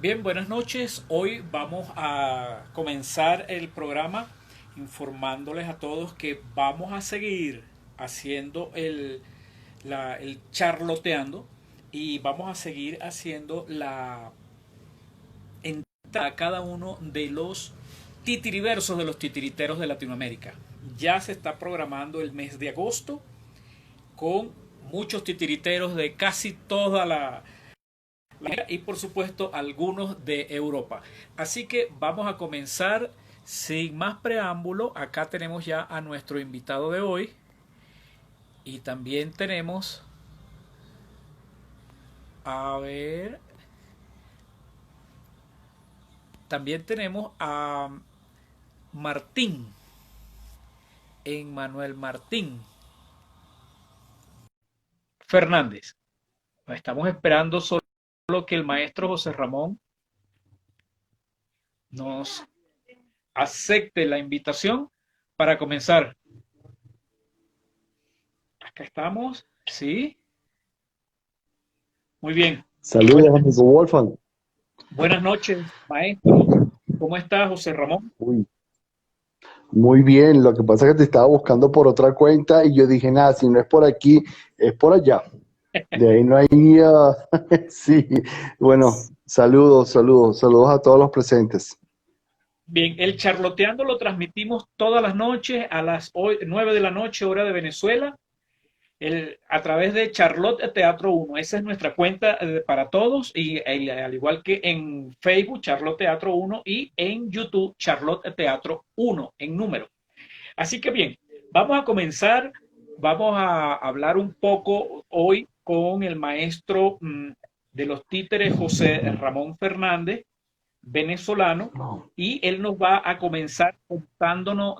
Bien, buenas noches. Hoy vamos a comenzar el programa informándoles a todos que vamos a seguir haciendo el charloteando y vamos a seguir haciendo la entrada a cada uno de los titiriversos de los titiriteros de Latinoamérica. Ya se está programando el mes de agosto con muchos titiriteros de casi toda la y por supuesto algunos de Europa. Así que vamos a comenzar sin más preámbulo. Acá tenemos ya a nuestro invitado de hoy y también tenemos, a ver, también tenemos a Martín, Emmanuel Martín Fernández. Estamos esperando solo que el maestro José Ramón nos acepte la invitación para comenzar. Acá estamos, sí. Muy bien. Saludos, amigo Wolfgang. Buenas noches, maestro. ¿Cómo está José Ramón? Uy, muy bien, lo que pasa es que te estaba buscando por otra cuenta y yo dije, nada, si no es por aquí, es por allá. De ahí no hay... sí, bueno, saludos a todos los presentes. Bien, el charloteando lo transmitimos todas las noches a las 9 de la noche, hora de Venezuela, a través de Charlotte Teatro 1. Esa es nuestra cuenta para todos y al igual que en Facebook, Charlotte Teatro 1 y en YouTube, Charlotte Teatro 1 en número. Así que bien, vamos a comenzar, vamos a hablar un poco hoy con el maestro de los títeres, José Ramón Fernández, venezolano, y él nos va a comenzar contándonos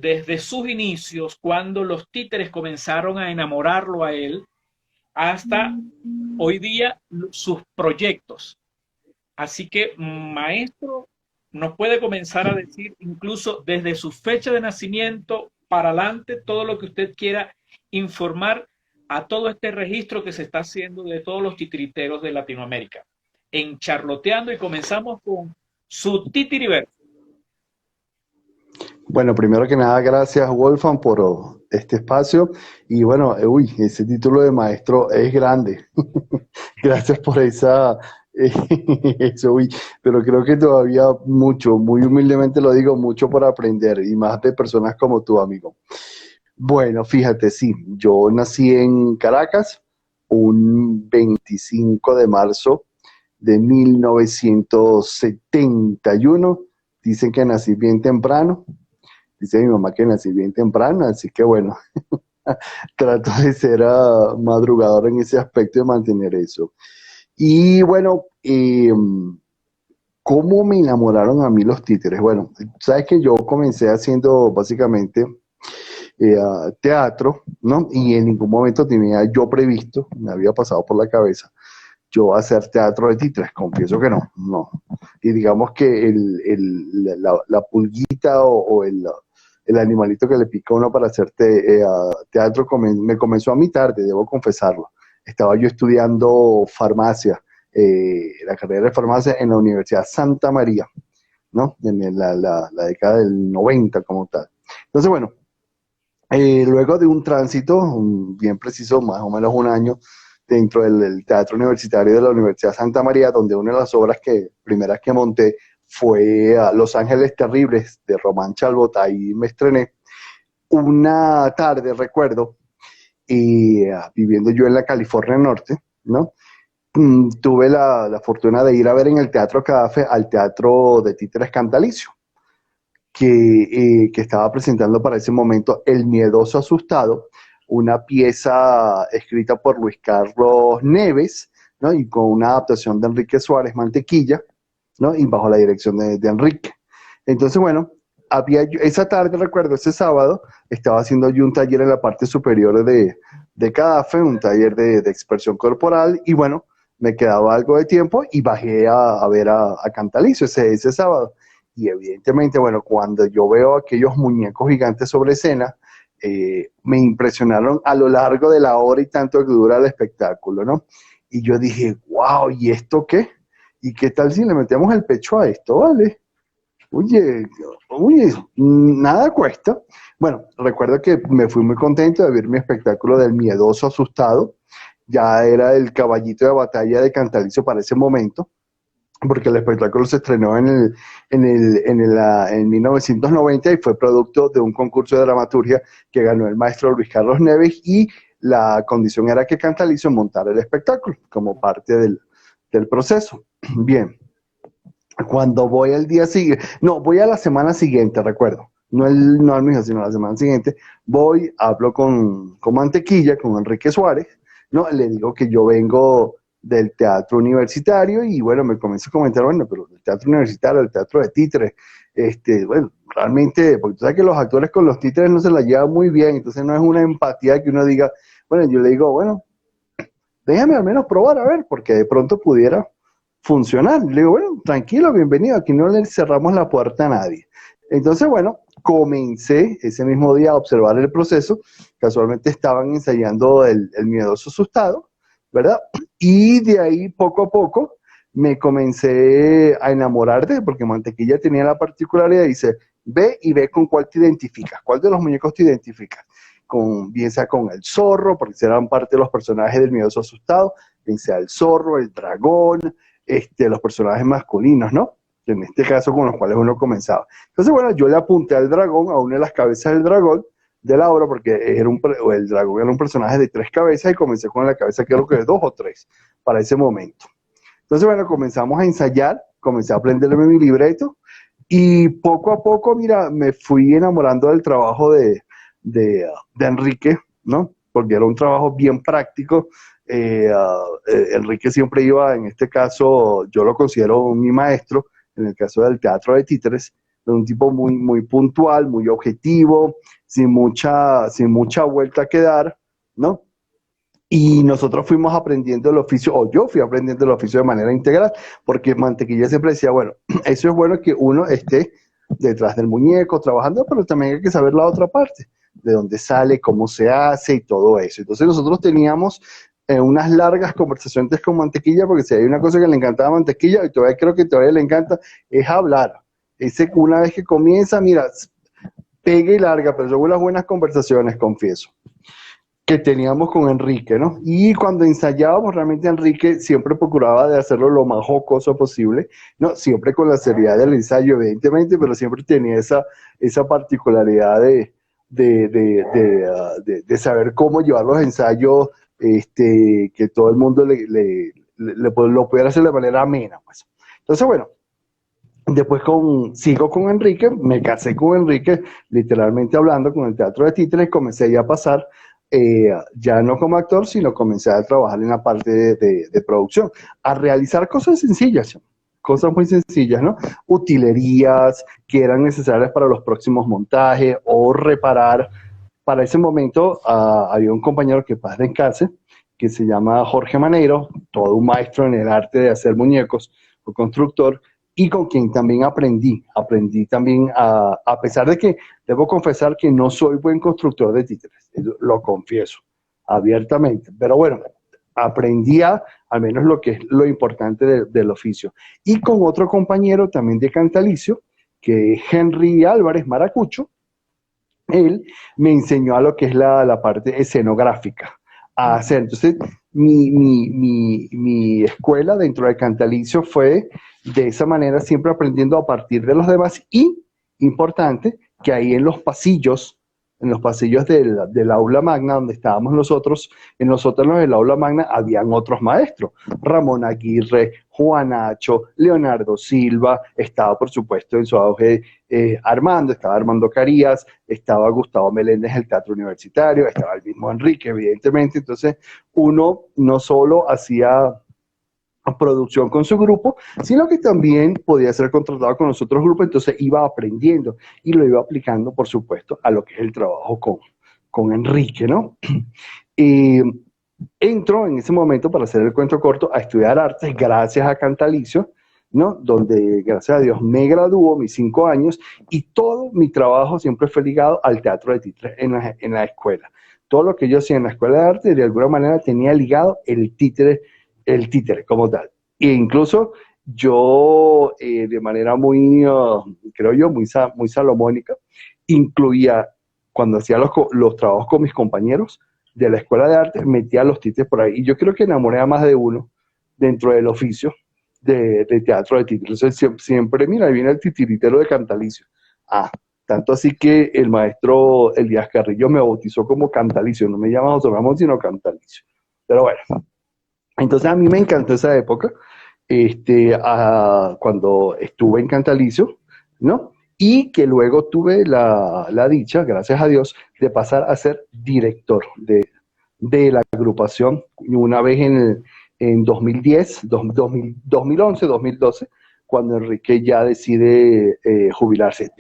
desde sus inicios, cuando los títeres comenzaron a enamorarlo a él, hasta hoy día sus proyectos. Así que, maestro, nos puede comenzar a decir incluso desde su fecha de nacimiento para adelante todo lo que usted quiera informar a todo este registro que se está haciendo de todos los titiriteros de Latinoamérica. En Charloteando y comenzamos con su titiriverso. Bueno, primero que nada, gracias Wolfgang por este espacio y bueno, uy, ese título de maestro es grande. Gracias por esa, eso, uy, pero creo que todavía mucho, muy humildemente lo digo, mucho por aprender y más de personas como tú, amigo. Bueno, fíjate, sí, yo nací en Caracas un 25 de marzo de 1971. Dicen que nací bien temprano, dice mi mamá que nací bien temprano, así que bueno, trato de ser madrugador en ese aspecto y mantener eso. Y bueno, ¿cómo me enamoraron a mí los títeres? Bueno, sabes que yo comencé haciendo básicamente teatro, ¿no? Y en ningún momento tenía yo previsto, me había pasado por la cabeza, yo hacer teatro de títeres, confieso que no. Y digamos que la pulguita o el animalito que le pica a uno para hacer teatro me comenzó a mi tarde, debo confesarlo. Estaba yo estudiando farmacia, la carrera de farmacia en la Universidad Santa María, ¿no? En la década del 90 como tal. Entonces, bueno, luego de un tránsito, bien preciso, más o menos un año, dentro del Teatro Universitario de la Universidad Santa María, donde una de las obras primeras que monté fue Los Ángeles Terribles de Román Chalbot, ahí me estrené. Una tarde, recuerdo, viviendo yo en la California Norte, ¿no? Tuve la fortuna de ir a ver en el Teatro Cadafe al Teatro de Títeres Cantalicio que estaba presentando para ese momento El Miedoso Asustado, una pieza escrita por Luis Carlos Neves, ¿no? Y con una adaptación de Enrique Suárez Mantequilla, ¿no? Y bajo la dirección de Enrique. Entonces, bueno, esa tarde, recuerdo, ese sábado, estaba haciendo yo un taller en la parte superior de CADAFE, un taller de expresión corporal, y bueno, me quedaba algo de tiempo y bajé a ver a Cantalicio ese sábado. Y evidentemente, bueno, cuando yo veo aquellos muñecos gigantes sobre escena, me impresionaron a lo largo de la hora y tanto que dura el espectáculo, ¿no? Y yo dije, wow, ¿y esto qué? ¿Y qué tal si le metemos el pecho a esto, vale? Oye, oye, nada cuesta. Bueno, recuerdo que me fui muy contento de ver mi espectáculo del miedoso asustado. Ya era el caballito de batalla de Cantalicio para ese momento, porque el espectáculo se estrenó en 1990 y fue producto de un concurso de dramaturgia que ganó el maestro Luis Carlos Neves, y la condición era que Cantalicio montara el espectáculo como parte del proceso. Bien, cuando voy al día siguiente, no, voy a la semana siguiente, recuerdo, no al mismo, sino la semana siguiente, voy, hablo con Mantequilla, con Enrique Suárez, ¿no? Le digo que yo vengo del teatro universitario y bueno, me comienza a comentar, bueno, pero el teatro universitario, el teatro de títeres, bueno, realmente, porque tú sabes que los actores con los títeres no se la llevan muy bien, entonces no es una empatía que uno diga, bueno, yo le digo, bueno, déjame al menos probar a ver, porque de pronto pudiera funcionar. Le digo, bueno, tranquilo, bienvenido, aquí no le cerramos la puerta a nadie. Entonces, bueno, comencé ese mismo día a observar el proceso. Casualmente estaban ensayando el miedoso asustado, ¿verdad? Y de ahí, poco a poco, me comencé a enamorar de él, porque Mantequilla tenía la particularidad, dice, ve y ve con cuál te identificas, cuál de los muñecos te identificas. Bien sea con el zorro, porque eran parte de los personajes del miedoso asustado, bien sea el zorro, el dragón, los personajes masculinos, ¿no? En este caso con los cuales uno comenzaba. Entonces, bueno, yo le apunté al dragón, a una de las cabezas del dragón de la obra, porque el dragón era un personaje de 3 cabezas y comencé con la cabeza creo que de 2 o 3 para ese momento. Entonces, bueno, comenzamos a ensayar, comencé a aprenderme mi libreto y poco a poco, mira, me fui enamorando del trabajo de Enrique, ¿no? Porque era un trabajo bien práctico. Enrique siempre iba, en este caso, yo lo considero mi maestro, en el caso del teatro de títeres, de un tipo muy, muy puntual, muy objetivo, sin mucha vuelta que dar, ¿no? Y nosotros fuimos aprendiendo el oficio, o yo fui aprendiendo el oficio de manera integral, porque Mantequilla siempre decía, bueno, eso es bueno que uno esté detrás del muñeco trabajando, pero también hay que saber la otra parte, de dónde sale, cómo se hace y todo eso. Entonces nosotros teníamos unas largas conversaciones con Mantequilla, porque si hay una cosa que le encantaba a Mantequilla, y todavía creo que todavía le encanta, es hablar. Una vez que comienza, mira, pega y larga, pero son unas buenas conversaciones, confieso, que teníamos con Enrique, ¿no? Y cuando ensayábamos, realmente Enrique siempre procuraba de hacerlo lo más jocoso posible, ¿no? Siempre con la seriedad del ensayo, evidentemente, pero siempre tenía esa particularidad de saber cómo llevar los ensayos, que todo el mundo lo pudiera hacer de manera amena, pues. Entonces, bueno, después sigo con Enrique, me casé con Enrique, literalmente hablando con el teatro de títeres, comencé ya a pasar, ya no como actor, sino comencé a trabajar en la parte de producción, a realizar cosas sencillas, cosas muy sencillas, ¿no? Utilerías que eran necesarias para los próximos montajes o reparar. Para ese momento había un compañero que paz descanse, que se llama Jorge Maneiro, todo un maestro en el arte de hacer muñecos, un constructor, y con quien también aprendí también a pesar de que debo confesar que no soy buen constructor de títeres, lo confieso abiertamente, pero bueno, al menos lo que es lo importante del oficio. Y con otro compañero también de Cantalicio, que es Henry Álvarez Maracucho, él me enseñó a lo que es la parte escenográfica, a hacer. Entonces, mi escuela dentro de Cantalicio fue de esa manera, siempre aprendiendo a partir de los demás y, importante, que ahí en los pasillos del aula magna donde estábamos nosotros, en los sótanos del aula magna habían otros maestros, Ramón Aguirre, Juan Nacho, Leonardo Silva, estaba por supuesto en su auge estaba Armando Carías, estaba Gustavo Meléndez del Teatro Universitario, estaba el mismo Enrique, evidentemente. Entonces uno no solo hacía producción con su grupo, sino que también podía ser contratado con los otros grupos, entonces iba aprendiendo y lo iba aplicando, por supuesto, a lo que es el trabajo con Enrique, ¿no? Entro en ese momento, para hacer el cuento corto, a estudiar artes gracias a Cantalicio, ¿no? Donde, gracias a Dios, me graduó mis 5 años y todo mi trabajo siempre fue ligado al teatro de títeres en la escuela. Todo lo que yo hacía en la escuela de arte, de alguna manera tenía ligado el títere el títere como tal. E incluso yo, de manera muy, creo yo, muy salomónica, incluía, cuando hacía los trabajos con mis compañeros de la escuela de arte, metía los títeres por ahí. Y yo creo que enamoré a más de uno dentro del oficio de teatro de títeres. Entonces, siempre, mira, ahí viene el titiritero de Cantalicio. Ah, tanto así que el maestro Elías Carrillo me bautizó como Cantalicio, no me llama José Ramón, sino Cantalicio. Pero bueno, entonces a mí me encantó esa época, cuando estuve en Cantalicio, ¿no? Y que luego tuve la dicha, gracias a Dios, de pasar a ser director de la agrupación una vez en 2010, 2011, 2012, cuando Enrique ya decide jubilarse.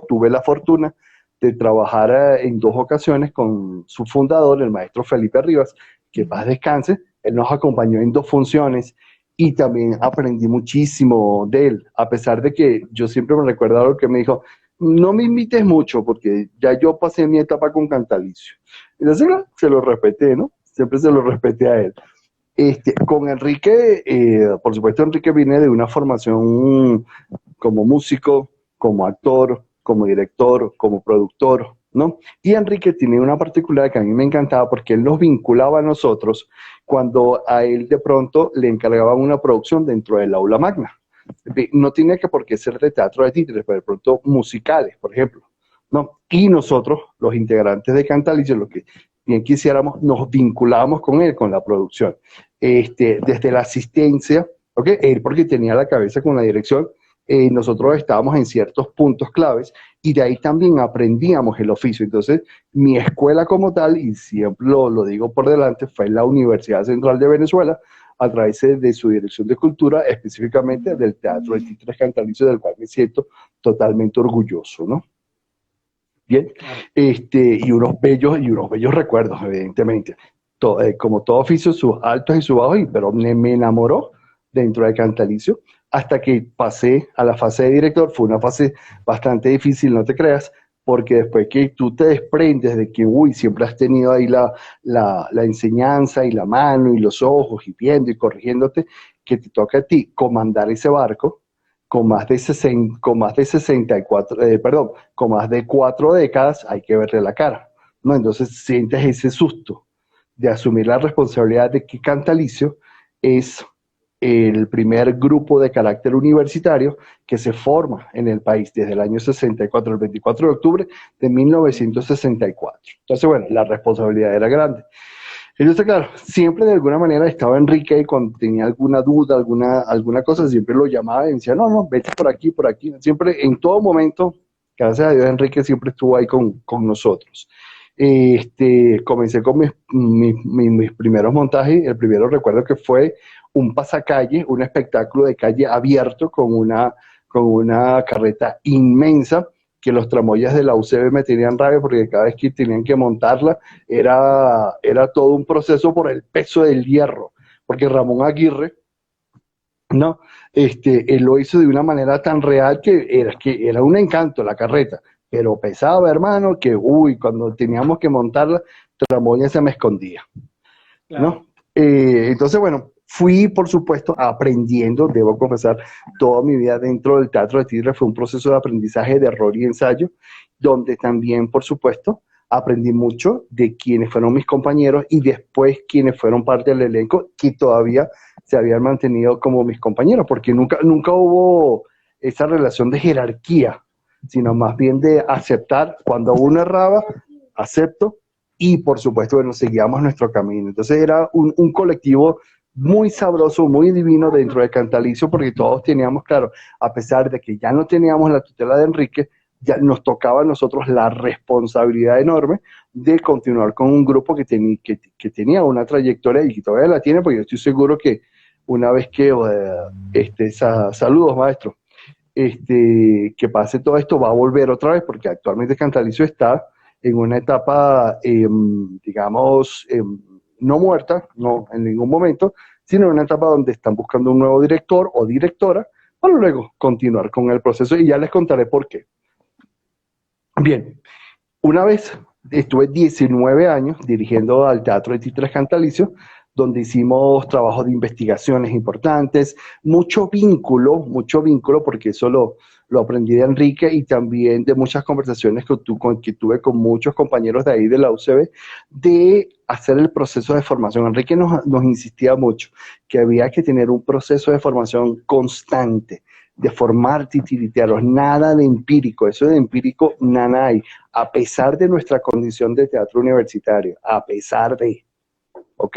Tuve la fortuna de trabajar en 2 ocasiones con su fundador, el maestro Felipe Rivas, que paz descanse. Él nos acompañó en 2 funciones y también aprendí muchísimo de él, a pesar de que yo siempre me recuerdo algo que me dijo: no me invites mucho porque ya yo pasé mi etapa con Cantalicio. Entonces, bueno, se lo respeté, ¿no? Siempre se lo respeté a él. Con Enrique, por supuesto, Enrique viene de una formación como músico, como actor, como director, como productor, ¿no? Y Enrique tiene una particularidad que a mí me encantaba porque él nos vinculaba a nosotros cuando a él de pronto le encargaban una producción dentro del aula magna. No tiene que por qué ser de teatro de títeres, pero de pronto musicales, por ejemplo, ¿no? Y nosotros, los integrantes de Cantalicio, lo que bien quisiéramos, nos vinculábamos con él, con la producción. Desde la asistencia, ¿ok? Él porque tenía la cabeza con la dirección, nosotros estábamos en ciertos puntos claves y de ahí también aprendíamos el oficio. Entonces, mi escuela como tal, y siempre lo digo por delante, fue la Universidad Central de Venezuela, a través de su dirección de cultura, específicamente del Teatro de Títeres Cantalicio, del cual me siento totalmente orgulloso, ¿no? Bien, y unos bellos recuerdos, evidentemente. Como todo oficio, sus altos y sus bajos, pero me enamoró dentro de Cantalicio hasta que pasé a la fase de director. Fue una fase bastante difícil, no te creas, porque después que tú te desprendes de que, uy, siempre has tenido ahí la enseñanza y la mano y los ojos y viendo y corrigiéndote, que te toca a ti comandar ese barco con más de 60, con más de 64, perdón, con más de 4 décadas, hay que verle la cara, ¿no? Entonces sientes ese susto de asumir la responsabilidad de que Cantalicio es el primer grupo de carácter universitario que se forma en el país desde el año 64, el 24 de octubre de 1964. Entonces, bueno, la responsabilidad era grande. Entonces, claro, siempre de alguna manera estaba Enrique y cuando tenía alguna duda, alguna cosa, siempre lo llamaba y decía: no, no, vete por aquí, por aquí. Siempre, en todo momento, gracias a Dios, Enrique siempre estuvo ahí con nosotros. Comencé con mis primeros montajes. El primero recuerdo que fue un pasacalle, un espectáculo de calle abierto con una carreta inmensa, que los tramoyas de la UCB me tenían rabia porque cada vez que tenían que montarla era todo un proceso por el peso del hierro, porque Ramón Aguirre, ¿no? Él lo hizo de una manera tan real que era un encanto la carreta, pero pesaba, hermano, que uy, cuando teníamos que montarla, tramoya se me escondía, Claro. ¿no? Entonces, bueno, fui, por supuesto, aprendiendo, debo confesar, toda mi vida dentro del teatro de títeres fue un proceso de aprendizaje, de error y ensayo, donde también, por supuesto, aprendí mucho de quienes fueron mis compañeros y después quienes fueron parte del elenco, que todavía se habían mantenido como mis compañeros, porque nunca hubo esa relación de jerarquía, sino más bien de aceptar. Cuando uno erraba, acepto, y por supuesto, bueno, seguíamos nuestro camino. Entonces era un colectivo muy sabroso, muy divino dentro de Cantalicio, porque todos teníamos, claro, a pesar de que ya no teníamos la tutela de Enrique, ya nos tocaba a nosotros la responsabilidad enorme de continuar con un grupo que tenía una trayectoria y que todavía la tiene, porque yo estoy seguro que una vez que, saludos maestro, que pase todo esto, va a volver otra vez, porque actualmente Cantalicio está en una etapa, digamos, no muerta, no en ningún momento, sino en una etapa donde están buscando un nuevo director o directora para luego continuar con el proceso, y ya les contaré por qué. Bien, una vez estuve 19 años dirigiendo al Teatro de Títeres Cantalicio, donde hicimos trabajos de investigaciones importantes, mucho vínculo, porque eso lo aprendí de Enrique y también de muchas conversaciones que tuve con muchos compañeros de ahí de la UCB, de hacer el proceso de formación. Enrique nos insistía mucho que había que tener un proceso de formación constante, de formar titiriteros, nada de empírico, eso de empírico nada hay, a pesar de nuestra condición de teatro universitario, a pesar de, ¿ok?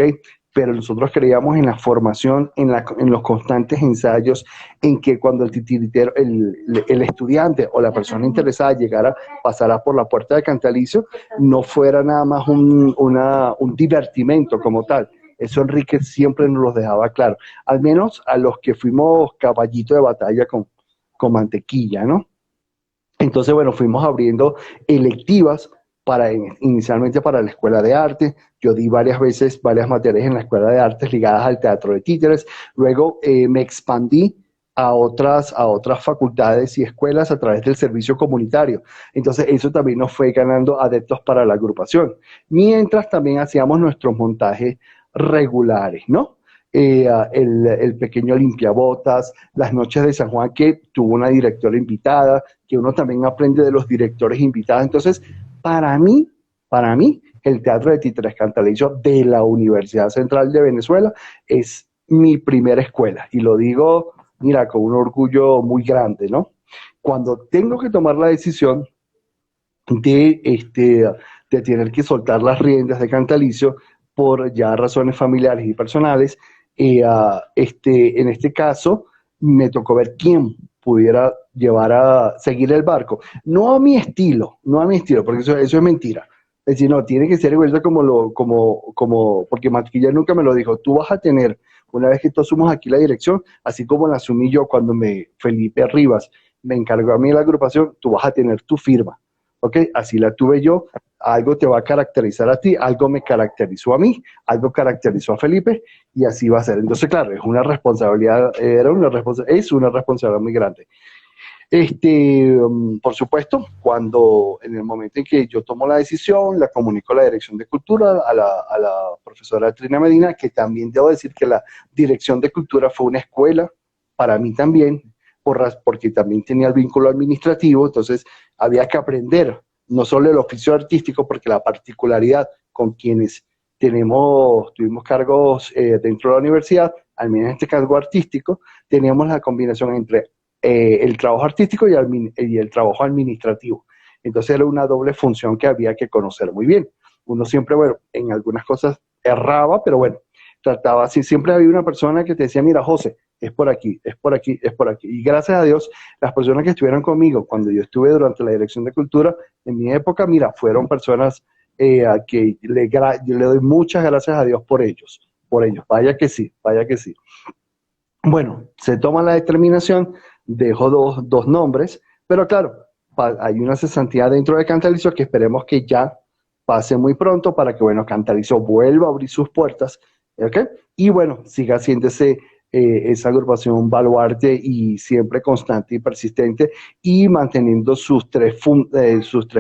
Pero nosotros creíamos en la formación, en los constantes ensayos, en que cuando el titiritero, el estudiante o la persona interesada pasara por la puerta de Cantalicio, no fuera nada más un divertimento como tal. Eso Enrique siempre nos lo dejaba claro, al menos a los que fuimos caballito de batalla con mantequilla, ¿no? Entonces, bueno, fuimos abriendo electivas inicialmente para la Escuela de Arte. Yo di varias materias en la Escuela de Artes ligadas al teatro de títeres. Luego me expandí a otras facultades y escuelas a través del servicio comunitario. Entonces, eso también nos fue ganando adeptos para la agrupación. Mientras también hacíamos nuestros montajes regulares, ¿no? El pequeño limpiabotas, las noches de San Juan, que tuvo una directora invitada, que uno también aprende de los directores invitados. Entonces, para mí, el Teatro de Títeres Cantalicio de la Universidad Central de Venezuela es mi primera escuela. Y lo digo, mira, con un orgullo muy grande, ¿no? Cuando tengo que tomar la decisión de tener que soltar las riendas de Cantalicio por ya razones familiares y personales, en este caso me tocó ver quién pudiera llevar a seguir el barco. No a mi estilo, porque eso es mentira. Es decir, no, tiene que ser igual porque Matquilla nunca me lo dijo, tú vas a tener, una vez que tú asumas aquí la dirección, así como la asumí yo cuando Felipe Rivas me encargó a mí de la agrupación, tú vas a tener tu firma, ¿ok? Así la tuve yo, algo te va a caracterizar a ti, algo me caracterizó a mí, algo caracterizó a Felipe, y así va a ser. Entonces, claro, es una responsabilidad muy grande. Por supuesto, en el momento en que yo tomo la decisión, la comunico a la Dirección de Cultura, a la profesora Trina Medina, que también debo decir que la Dirección de Cultura fue una escuela para mí también, porque también tenía el vínculo administrativo, entonces había que aprender no solo el oficio artístico, porque la particularidad con quienes tuvimos cargos dentro de la universidad, al menos en este cargo artístico, teníamos la combinación entre el trabajo artístico y el trabajo administrativo. Entonces era una doble función que había que conocer muy bien. Uno siempre, bueno, en algunas cosas erraba, pero bueno, trataba así. Siempre había una persona que te decía, mira, José, es por aquí, es por aquí, es por aquí. Y gracias a Dios, las personas que estuvieron conmigo cuando yo estuve durante la Dirección de Cultura, en mi época, mira, fueron personas a que yo le doy muchas gracias a Dios por ellos. Vaya que sí, vaya que sí. Bueno, se toma la determinación, dejo dos nombres, pero claro, hay una cesantía dentro de Cantalicio que esperemos que ya pase muy pronto para que, bueno, Cantalicio vuelva a abrir sus puertas, ¿ok? Y bueno, siga siendo esa agrupación baluarte y siempre constante y persistente y manteniendo sus tres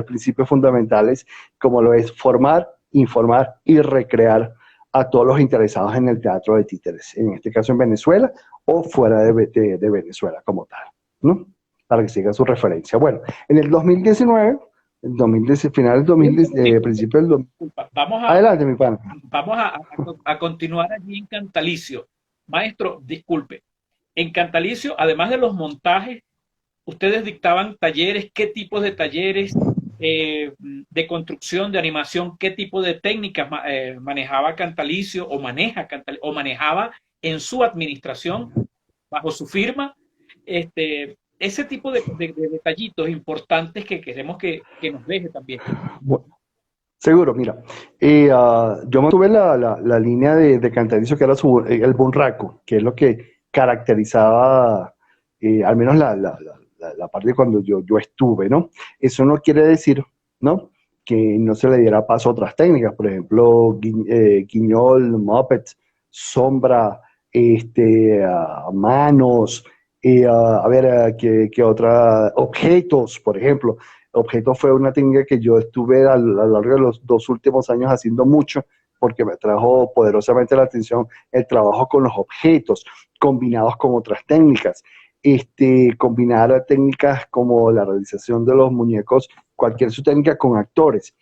principios fundamentales, como lo es formar, informar y recrear a todos los interesados en el teatro de títeres, en este caso en Venezuela o fuera de Venezuela como tal, ¿no? Para que siga su referencia. Bueno, en el 2019, final del 2010, principio del 2000. Adelante, mi pana. Vamos a continuar allí en Cantalicio. Maestro, disculpe, en Cantalicio, además de los montajes, ustedes dictaban talleres, ¿qué tipos de talleres de construcción, de animación, qué tipo de técnicas manejaba Cantalicio o manejaba en su administración, bajo su firma? Ese tipo de detallitos importantes que queremos que nos deje también. Bueno, seguro, mira, yo mantuve la línea de Cantalicio, que era el bunraco, que es lo que caracterizaba, al menos la parte de cuando yo estuve, ¿no? Eso no quiere decir, ¿no?, que no se le diera paso a otras técnicas, por ejemplo, guiñol, muppet, sombra, manos, a ver, ¿qué otra? Objetos, por ejemplo. Objetos fue una técnica que yo estuve a lo largo de los 2 últimos años haciendo mucho porque me trajo poderosamente la atención el trabajo con los objetos, combinados con otras técnicas. Combinar técnicas como la realización de los muñecos, cualquier su técnica con actores.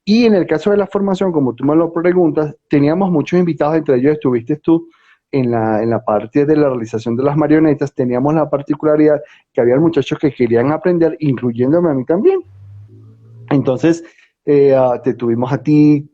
Y en el caso de la formación, como tú me lo preguntas, teníamos muchos invitados, entre ellos estuviste tú en la parte de la realización de las marionetas. Teníamos la particularidad que había muchachos que querían aprender, incluyéndome a mí también. Entonces, te tuvimos a ti,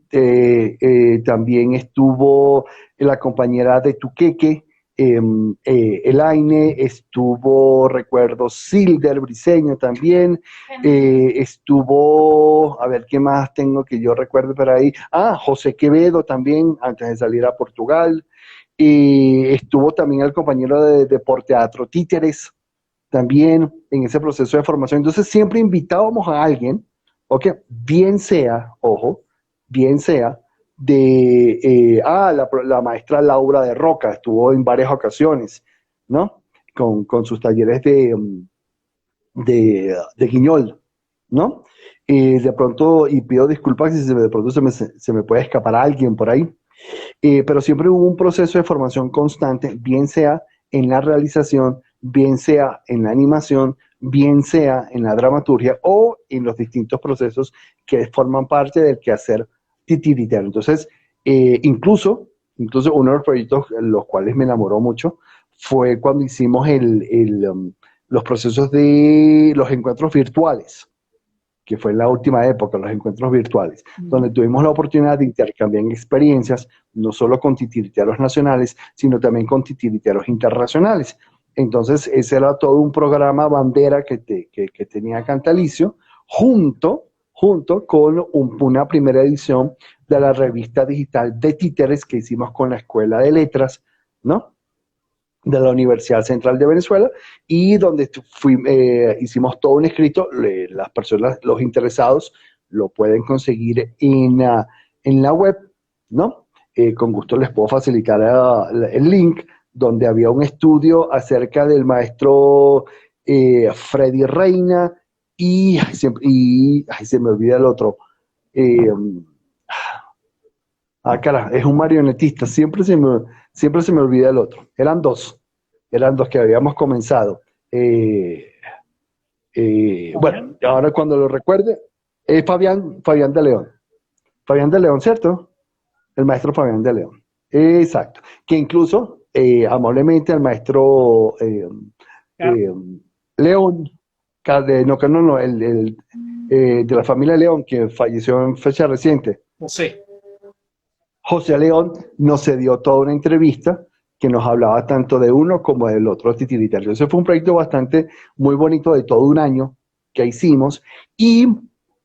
también estuvo la compañera de Tuqueque, Elaine, estuvo, recuerdo, Silder Briseño también, estuvo, a ver, ¿qué más tengo que yo recuerde por ahí? José Quevedo también, antes de salir a Portugal, y estuvo también el compañero de por Teatro Títeres, también en ese proceso de formación. Entonces siempre invitábamos a alguien, ¿ok? Bien sea, ojo, bien sea la maestra Laura de Roca estuvo en varias ocasiones, ¿no? Con sus talleres de Guiñol, ¿no? De pronto, y pido disculpas si de pronto se me puede escapar a alguien por ahí, pero siempre hubo un proceso de formación constante, bien sea en la realización, bien sea en la animación, bien sea en la dramaturgia o en los distintos procesos que forman parte del quehacer titiritero. Entonces, incluso uno de los proyectos los cuales me enamoró mucho fue cuando hicimos los procesos de los encuentros virtuales, que fue en la última época, los encuentros virtuales, donde tuvimos la oportunidad de intercambiar experiencias, no solo con titiriteros nacionales, sino también con titiriteros internacionales. Entonces, ese era todo un programa bandera que tenía Cantalicio, junto con una primera edición de la revista digital de títeres que hicimos con la Escuela de Letras, ¿no?, de la Universidad Central de Venezuela, y donde hicimos todo un escrito. Las personas, los interesados, lo pueden conseguir en la web, ¿no? Con gusto les puedo facilitar el link, donde había un estudio acerca del maestro Freddy Reina ay, se me olvida el otro. Cara, es un marionetista, siempre se me olvida el otro. Eran dos que habíamos comenzado. Bueno, ahora cuando lo recuerde, es Fabián de León. Fabián de León, ¿cierto? El maestro Fabián de León. Exacto. Que incluso, amablemente, el maestro León, de la familia León, que falleció en fecha reciente. Sí. José León nos dio toda una entrevista que nos hablaba tanto de uno como del otro titiriterio. Ese fue un proyecto muy bonito de todo un año que hicimos, y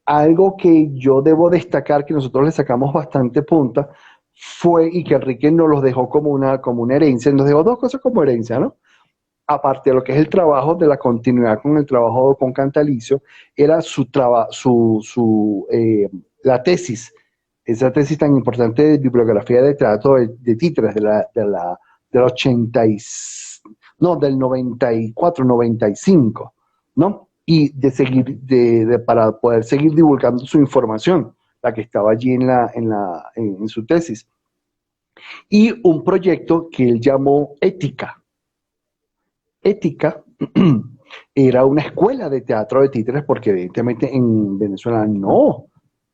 algo que yo debo destacar que nosotros le sacamos bastante punta fue, y que Enrique nos los dejó como una herencia, nos dejó dos cosas como herencia, ¿no? Aparte de lo que es el trabajo, de la continuidad con el trabajo con Cantalicio, era la tesis, esa tesis tan importante de bibliografía de teatro de títeres del 94, 95, ¿no? Y para poder seguir divulgando su información, la que estaba allí en su tesis. Y un proyecto que él llamó Ética. Ética era una escuela de teatro de títeres, porque evidentemente en Venezuela no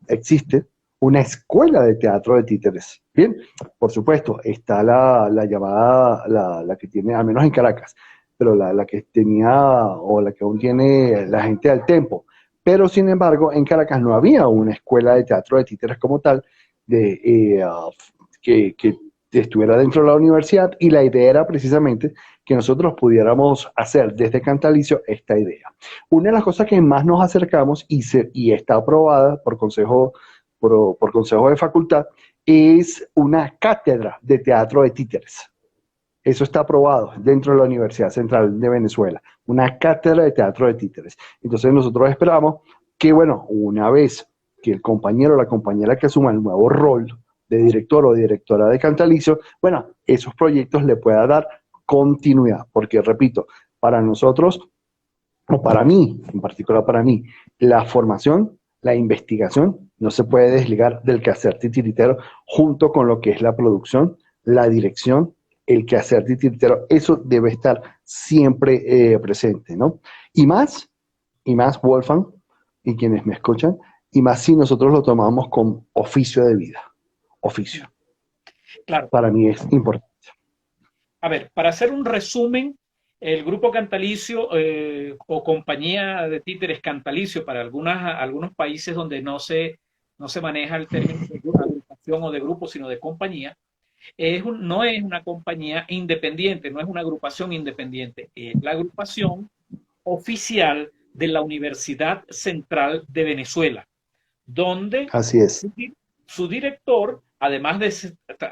existe una escuela de teatro de títeres. Bien, por supuesto, está la llamada, la que tiene, al menos en Caracas, pero la que tenía, o la que aún tiene la gente del Tempo. Pero, sin embargo, en Caracas no había una escuela de teatro de títeres como tal, que estuviera dentro de la universidad, y la idea era precisamente que nosotros pudiéramos hacer desde Cantalicio esta idea. Una de las cosas que más nos acercamos, y está aprobada por consejo de facultad, es una cátedra de teatro de títeres. Eso está aprobado dentro de la Universidad Central de Venezuela, una cátedra de teatro de títeres. Entonces nosotros esperamos que, bueno, una vez que el compañero o la compañera que asuma el nuevo rol de director o directora de Cantalicio, bueno, esos proyectos le pueda dar continuidad, porque, repito, para nosotros, o para mí, en particular para mí, la formación la investigación no se puede desligar del quehacer titiritero junto con lo que es la producción, la dirección, el quehacer titiritero. Eso debe estar siempre presente, ¿no? Y más, y más, Wolfgang, y quienes me escuchan, y más si nosotros lo tomamos con oficio de vida. Oficio. Claro. Para mí es importante. A ver, para hacer un resumen, el grupo Cantalicio o compañía de títeres Cantalicio para algunos países donde no se maneja el término de agrupación o de grupo, sino de compañía, no es una compañía independiente, no es una agrupación independiente, es la agrupación oficial de la Universidad Central de Venezuela, donde Así es. su director, además de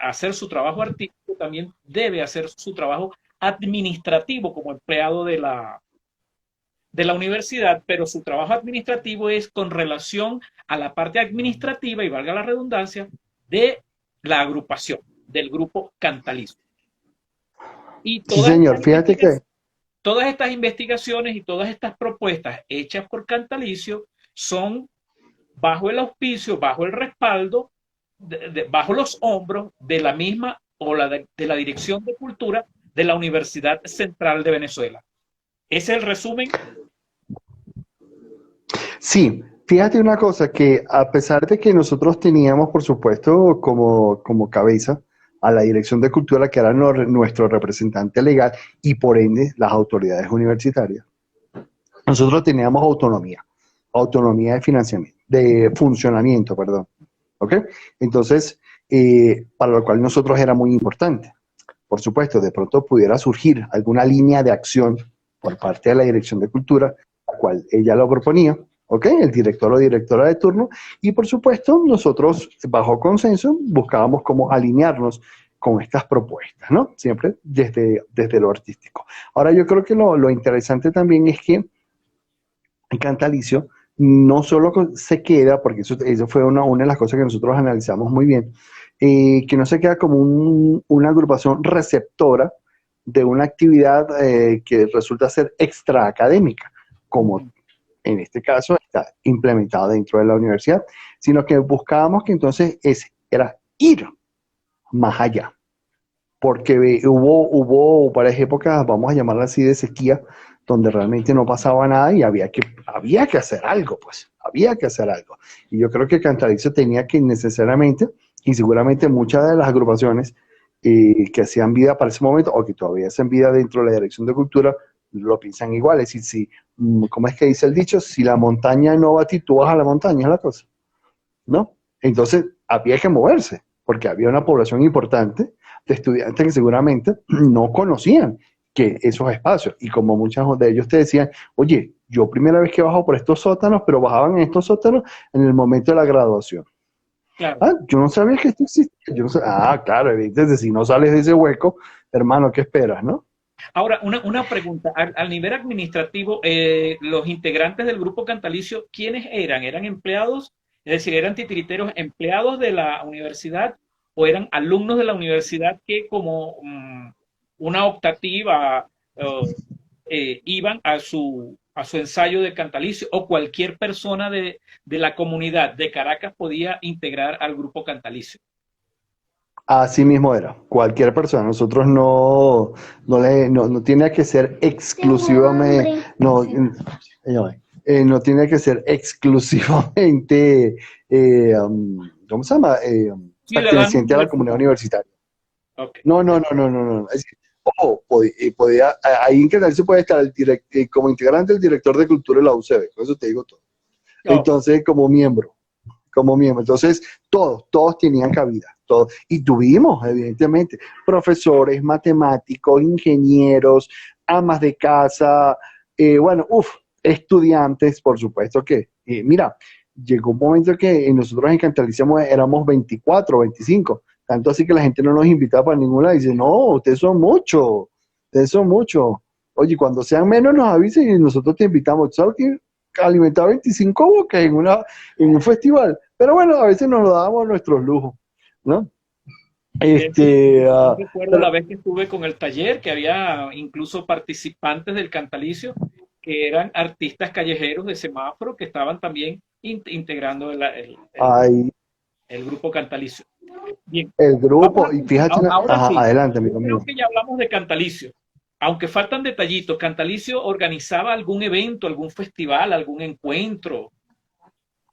hacer su trabajo artístico, también debe hacer su trabajo administrativo como empleado de la universidad, pero su trabajo administrativo es con relación a la parte administrativa, y valga la redundancia, de la agrupación, del grupo Cantalicio. Y Sí, señor. Fíjate que todas estas investigaciones y todas estas propuestas hechas por Cantalicio son bajo el auspicio, bajo el respaldo, bajo los hombros de la misma o de la Dirección de Cultura de la Universidad Central de Venezuela. ¿Ese es el resumen? sí, fíjate una cosa, que a pesar de que nosotros teníamos, por supuesto, como cabeza a la Dirección de Cultura, que era nuestro representante legal y por ende las autoridades universitarias, nosotros teníamos autonomía de financiamiento, de funcionamiento, perdón. ¿Ok? Entonces, para lo cual nosotros era muy importante. Por supuesto, de pronto pudiera surgir alguna línea de acción por parte de la Dirección de Cultura, la cual ella lo proponía, ¿ok? El director o directora de turno, y por supuesto, nosotros, bajo consenso, buscábamos cómo alinearnos con estas propuestas, ¿no? Siempre desde lo artístico. Ahora, yo creo que lo interesante también es que en Cantalicio no solo se queda, porque eso fue una de las cosas que nosotros analizamos muy bien, que no se queda como una agrupación receptora de una actividad que resulta ser extraacadémica, como en este caso está implementada dentro de la universidad, sino que buscábamos que entonces era ir más allá, porque hubo varias épocas, vamos a llamarla así, de sequía, donde realmente no pasaba nada y había que hacer algo, pues, había que hacer algo. Y yo creo que Cantalicio tenía que necesariamente, y seguramente muchas de las agrupaciones que hacían vida para ese momento, o que todavía hacen vida dentro de la Dirección de Cultura, lo piensan igual. Es decir, ¿cómo es que dice el dicho? Si la montaña no va a ti, tú vas a la montaña, es la cosa, ¿no? Entonces, había que moverse, porque había una población importante de estudiantes que seguramente no conocían que esos espacios, y como muchos de ellos te decían, oye, yo primera vez que bajo por estos sótanos, pero bajaban en estos sótanos en el momento de la graduación. Claro. Ah, yo no sabía que esto existía. Claro, evidentemente, si no sales de ese hueco, hermano, ¿qué esperas, no? Ahora, una pregunta. Al nivel administrativo, los integrantes del grupo Cantalicio, ¿quiénes eran? ¿Eran empleados? Es decir, ¿eran titiriteros empleados de la universidad o eran alumnos de la universidad que como una optativa iban a su ensayo de Cantalicio, o cualquier persona de la comunidad de Caracas podía integrar al grupo Cantalicio? Así mismo era, cualquier persona. Nosotros no tiene que ser exclusivamente, no tiene que ser exclusivamente, ¿cómo se llama? Ciudadanos Perteneciente a la comunidad universitarios. universitaria. Ok. No. Es decir, ojo, ahí en Canal se puede estar como integrante del director de cultura de la UCB, con eso te digo todo. Oh, Entonces, como miembro. Entonces, todos tenían cabida, todos. Y tuvimos, evidentemente, profesores, matemáticos, ingenieros, amas de casa, estudiantes, por supuesto que, mira, llegó un momento que nosotros en Cantalicia éramos 24, 25, tanto así que la gente no nos invitaba para ninguna y dice, no, ustedes son muchos. Oye, cuando sean menos nos avisen y nosotros te invitamos. ¿Sabes qué? Alimentar 25 bocas en un festival. Pero bueno, a veces nos lo dábamos nuestros lujos, ¿no? de hecho, yo Uh, recuerdo pero, la vez que estuve con el taller, que había incluso participantes del Cantalicio, que eran artistas callejeros de semáforo, que estaban también integrando Hay el grupo Cantalicio. Bien, el vamos grupo, a y continuar. fíjate, Ahora ajá, sí, adelante, amigo yo creo mío. que ya hablamos de Cantalicio. Aunque faltan detallitos, ¿Cantalicio organizaba algún evento, algún festival, algún encuentro?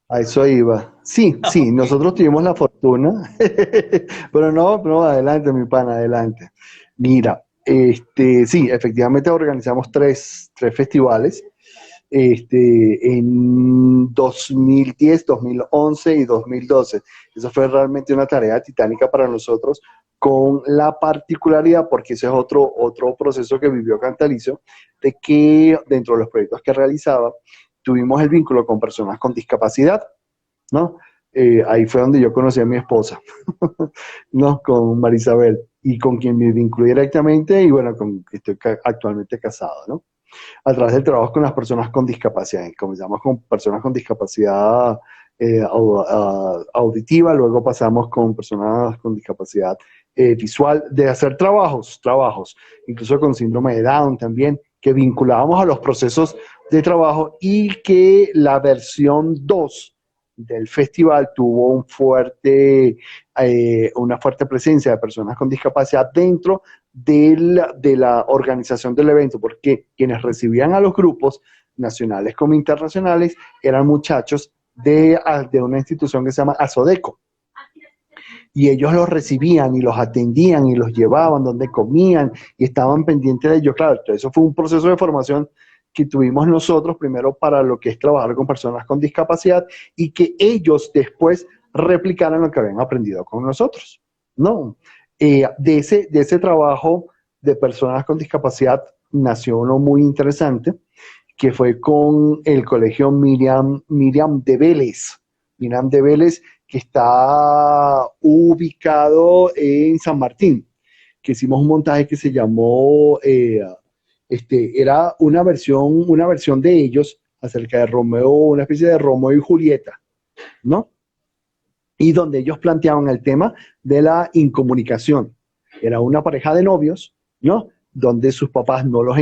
A eso iba. Sí, sí, Ok. nosotros tuvimos la fortuna, pero no, no, adelante, mi pana, adelante. Mira, sí, efectivamente organizamos tres festivales, en 2010, 2011 y 2012. Eso fue realmente una tarea titánica para nosotros, con la particularidad, porque ese es otro proceso que vivió Cantalicio, de que dentro de los proyectos que realizaba, tuvimos el vínculo con personas con discapacidad, ¿no? Ahí fue donde yo conocí a mi esposa, ¿no? Con Marisabel, y con quien me vinculé directamente, y bueno, con que estoy actualmente casado, ¿no? A través del trabajo con las personas con discapacidad. Comenzamos con personas con discapacidad auditiva, luego pasamos con personas con discapacidad visual, de hacer trabajos, incluso con síndrome de Down también, que vinculábamos a los procesos de trabajo, y que la versión 2 del festival tuvo una fuerte presencia de personas con discapacidad dentro de la organización del evento, porque quienes recibían a los grupos nacionales como internacionales eran muchachos de una institución que se llama Asodeco, y ellos los recibían y los atendían y los llevaban donde comían y estaban pendientes de ellos. Claro, eso fue un proceso de formación que tuvimos nosotros primero para lo que es trabajar con personas con discapacidad, y que ellos después replicaran lo que habían aprendido con nosotros, ¿no? De ese trabajo de personas con discapacidad nació uno muy interesante, que fue con el colegio Miriam de Vélez. Miriam de Vélez, que está ubicado en San Martín, que hicimos un montaje que se llamó, era una versión de ellos acerca de Romeo, una especie de Romeo y Julieta, ¿no? Y donde ellos planteaban el tema de la incomunicación. Era una pareja de novios, ¿no? Donde sus papás no los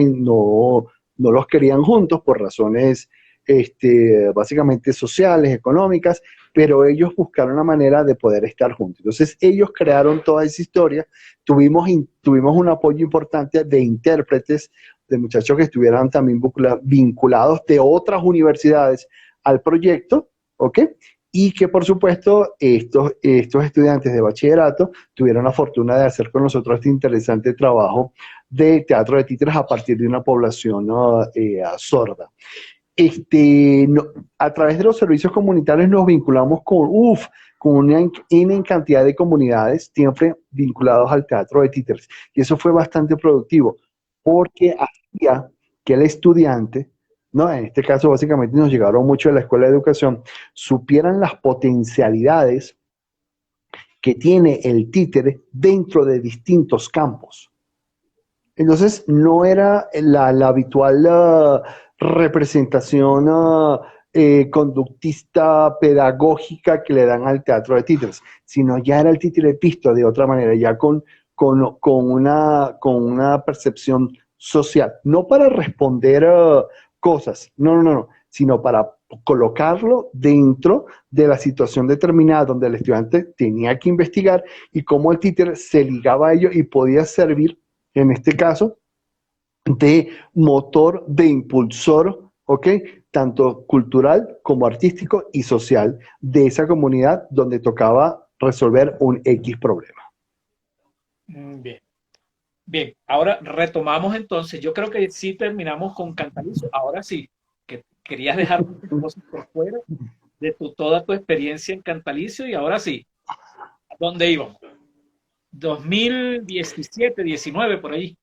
querían juntos por razones básicamente sociales, económicas, pero ellos buscaron una manera de poder estar juntos. Entonces ellos crearon toda esa historia, tuvimos un apoyo importante de intérpretes, de muchachos que estuvieran también vinculados de otras universidades al proyecto, ¿ok? Y que por supuesto estos estudiantes de bachillerato tuvieron la fortuna de hacer con nosotros este interesante trabajo de teatro de títeres a partir de una población, ¿no? Sorda. No, a través de los servicios comunitarios nos vinculamos con una cantidad de comunidades siempre vinculados al teatro de títeres. Y eso fue bastante productivo, porque hacía que el estudiante, ¿no? En este caso básicamente nos llegaron mucho de la escuela de educación, supieran las potencialidades que tiene el títere dentro de distintos campos. Entonces, no era la habitual representación conductista, pedagógica que le dan al teatro de títeres, sino ya era el títere visto de otra manera, ya con una percepción social, no para responder cosas, no, sino para colocarlo dentro de la situación determinada donde el estudiante tenía que investigar, y cómo el títere se ligaba a ello y podía servir, en este caso, de motor, de impulsor, ¿ok? Tanto cultural como artístico y social de esa comunidad donde tocaba resolver un X problema. Bien, bien. Ahora retomamos entonces. Yo creo que sí terminamos con Cantalicio. Ahora sí, que querías dejar muchas cosas por fuera de toda tu experiencia en Cantalicio, y ahora sí, ¿a dónde íbamos? 2017, 19 por ahí.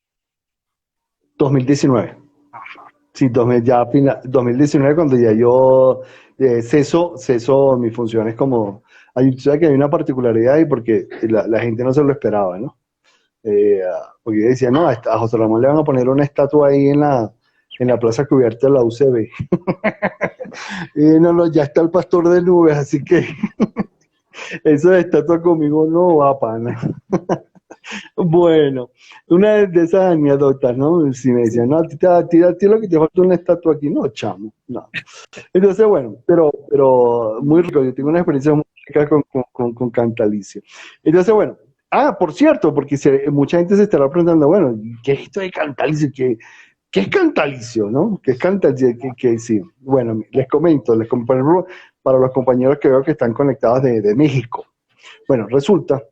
2019. Sí, 2019, cuando ya yo ceso mis funciones como... ¿Sabes que hay una particularidad ahí? Porque la gente no se lo esperaba, ¿no? Porque yo decía, no, a José Ramón le van a poner una estatua ahí en la plaza cubierta de la UCB. No, ya está el pastor de nubes, así que eso de estatua conmigo no va, pana. Bueno, una de esas anécdotas, ¿no? Si me decían, no, a ti lo que te falta es una estatua aquí, no, chamo, no. Entonces, bueno, pero muy rico, yo tengo una experiencia muy rica con Cantalicio. Entonces, bueno, por cierto, porque mucha gente se estará preguntando, bueno, ¿qué es esto de Cantalicio? ¿Qué es Cantalicio, no? ¿Qué es Cantalicio? Sí, bueno, les comento para los compañeros que veo que están conectados de México. Bueno, resulta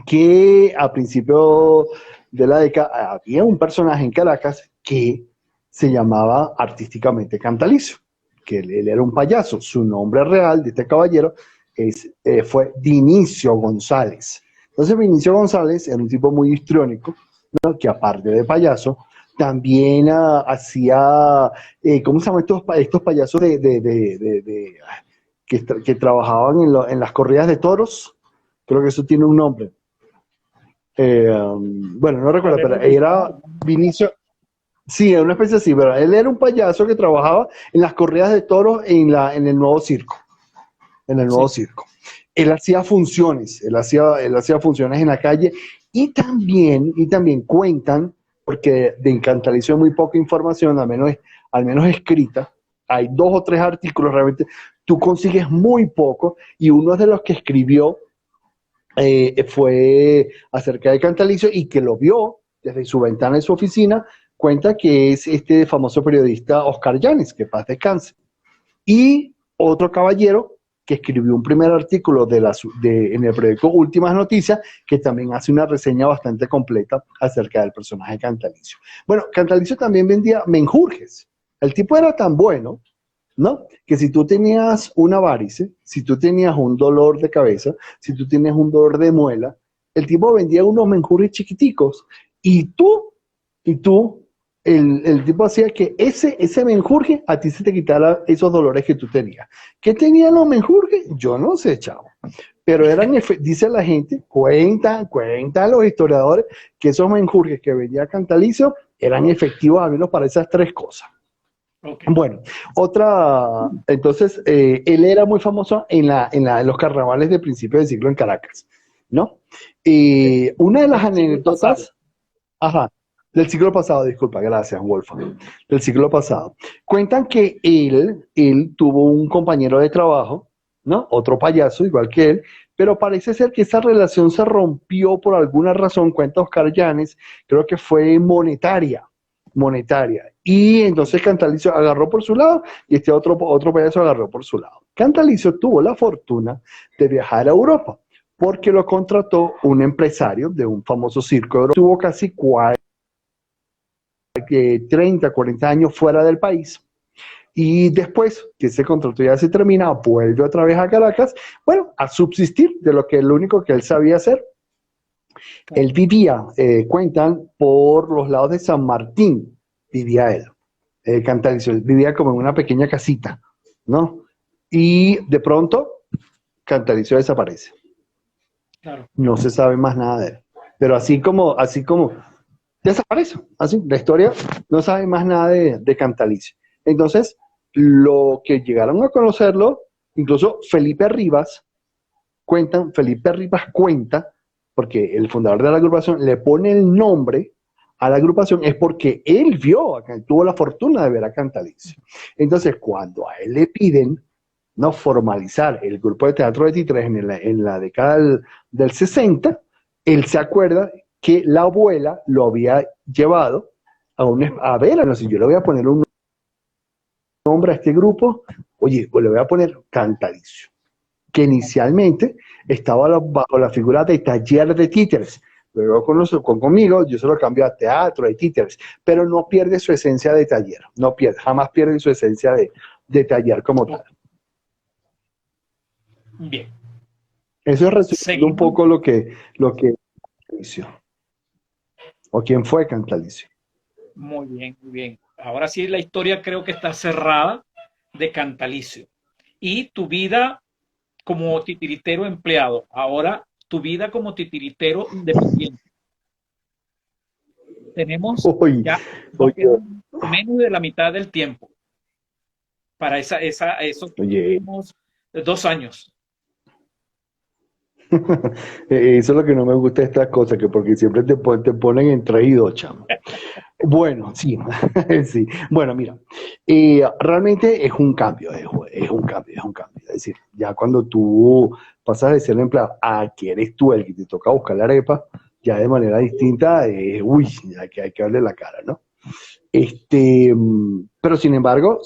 que a principio de la década había un personaje en Caracas que se llamaba artísticamente Cantalicio, que él era un payaso. Su nombre real de este caballero fue Vinicio González. Entonces Vinicio González era un tipo muy histriónico, ¿no? Que aparte de payaso, también hacía, ¿cómo se llaman estos payasos que trabajaban en las corridas de toros? Creo que eso tiene un nombre. Bueno, no recuerdo, pero era Vinicio. Sí, era una especie así, pero él era un payaso que trabajaba en las corridas de toros en el nuevo circo. En el nuevo circo. Él hacía funciones, él hacía funciones en la calle y también cuentan, porque de Encantalicio hay muy poca información, al menos escrita. Hay 2 o 3 artículos, realmente tú consigues muy poco, y uno de los que escribió fue acerca de Cantalicio y que lo vio desde su ventana de su oficina, cuenta que es este famoso periodista Oscar Llanes, que paz descanse. Y otro caballero que escribió un primer artículo en el periódico Últimas Noticias, que también hace una reseña bastante completa acerca del personaje Cantalicio. Bueno, Cantalicio también vendía menjurjes. El tipo era tan bueno, ¿no? Que si tú tenías una varice, si tú tenías un dolor de cabeza, si tú tenías un dolor de muela, el tipo vendía unos menjurjes chiquiticos y el tipo hacía que ese menjurje a ti se te quitara esos dolores que tú tenías. ¿Qué tenían los menjurjes? Yo no sé, chavo. Pero dice la gente, cuentan los historiadores, que esos menjurjes que vendía Cantalicio eran efectivos al menos para esas 3 cosas. Okay. Bueno, entonces, él era muy famoso en los carnavales de principio del siglo en Caracas, ¿no? Una de las anécdotas, del siglo pasado, disculpa, gracias, Wolfgang, del siglo pasado. Cuentan que él tuvo un compañero de trabajo, ¿no? Otro payaso, igual que él, pero parece ser que esa relación se rompió por alguna razón, cuenta Oscar Llanes, creo que fue monetaria. Y entonces Cantalicio agarró por su lado y este otro payaso agarró por su lado. Cantalicio tuvo la fortuna de viajar a Europa porque lo contrató un empresario de un famoso circo. Tuvo casi 30, 40 años fuera del país. Y después que ese contrato ya se termina, vuelve otra vez a Caracas, bueno, a subsistir de lo único que él sabía hacer. Él vivía, cuentan, por los lados de San Martín, vivía él, Cantalicio, vivía como en una pequeña casita, ¿no? Y de pronto, Cantalicio desaparece. Claro. No se sabe más nada de él. Pero así como desaparece, así, la historia no sabe más nada de Cantalicio. Entonces, lo que llegaron a conocerlo, incluso Felipe Rivas cuenta, porque el fundador de la agrupación le pone el nombre a la agrupación, es porque él tuvo la fortuna de ver a Cantalicio. Entonces, cuando a él le piden no formalizar el grupo de teatro de títeres en la década del 60, él se acuerda que la abuela lo había llevado a ver, no sé, yo le voy a poner un nombre a este grupo, oye, pues le voy a poner Cantalicio, que inicialmente estaba bajo la figura de taller de títeres. Luego conmigo, yo se lo cambio a teatro de títeres, pero no pierde su esencia de taller, jamás pierde su esencia de taller como tal. Bien. Eso es resumiendo un poco lo que Cantalicio, o quién fue Cantalicio. Muy bien, muy bien. Ahora sí, la historia creo que está cerrada de Cantalicio. Y tu vida como titiritero empleado, ahora tu vida como titiritero independiente. Tenemos ya menos de la mitad del tiempo para esos últimos 2 años. Eso es lo que no me gusta de estas cosas, que porque siempre te ponen en 3 y 2, chamo. Bueno, sí, sí. Bueno, mira, realmente es un cambio, es un cambio, es un cambio. Es decir, ya cuando tú pasas de ser empleado a que eres tú el que te toca buscar la arepa, ya de manera distinta, uy, ya que hay que darle la cara, ¿no? Pero sin embargo,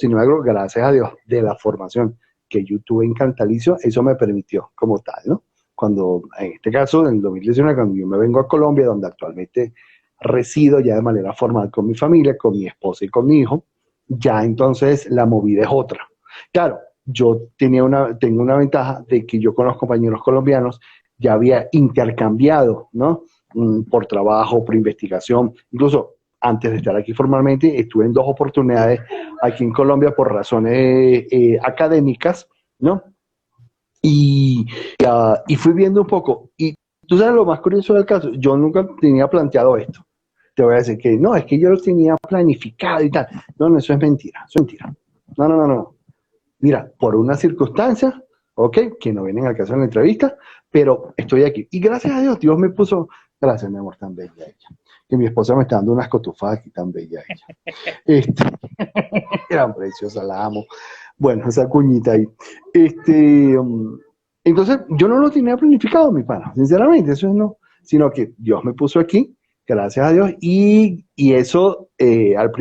gracias a Dios, de la formación que yo tuve en Cantalicio, eso me permitió como tal, ¿no? Cuando, en este caso, en el 2019, cuando yo me vengo a Colombia, donde actualmente resido ya de manera formal con mi familia, con mi esposa y con mi hijo, ya entonces la movida es otra. Claro, tengo una ventaja de que yo con los compañeros colombianos ya había intercambiado, ¿no? Por trabajo, por investigación, incluso antes de estar aquí formalmente, estuve en 2 oportunidades aquí en Colombia por razones académicas, ¿no? Y fui viendo un poco. Y tú sabes lo más curioso del caso, yo nunca tenía planteado esto. Te voy a decir que no, es que yo lo tenía planificado y tal. No, no, eso es mentira, eso es mentira. No, no, no, no. Mira, por una circunstancia, ok, que no vienen al caso en la entrevista, pero estoy aquí. Y gracias a Dios, Dios me puso, gracias mi amor, tan bella ella. Que mi esposa me está dando unas cotufas aquí, tan bella ella. Era preciosa, la amo. Bueno, esa cuñita ahí. Entonces, yo no lo tenía planificado, mi pana, sinceramente, eso no, sino que Dios me puso aquí, gracias a Dios, y eso, la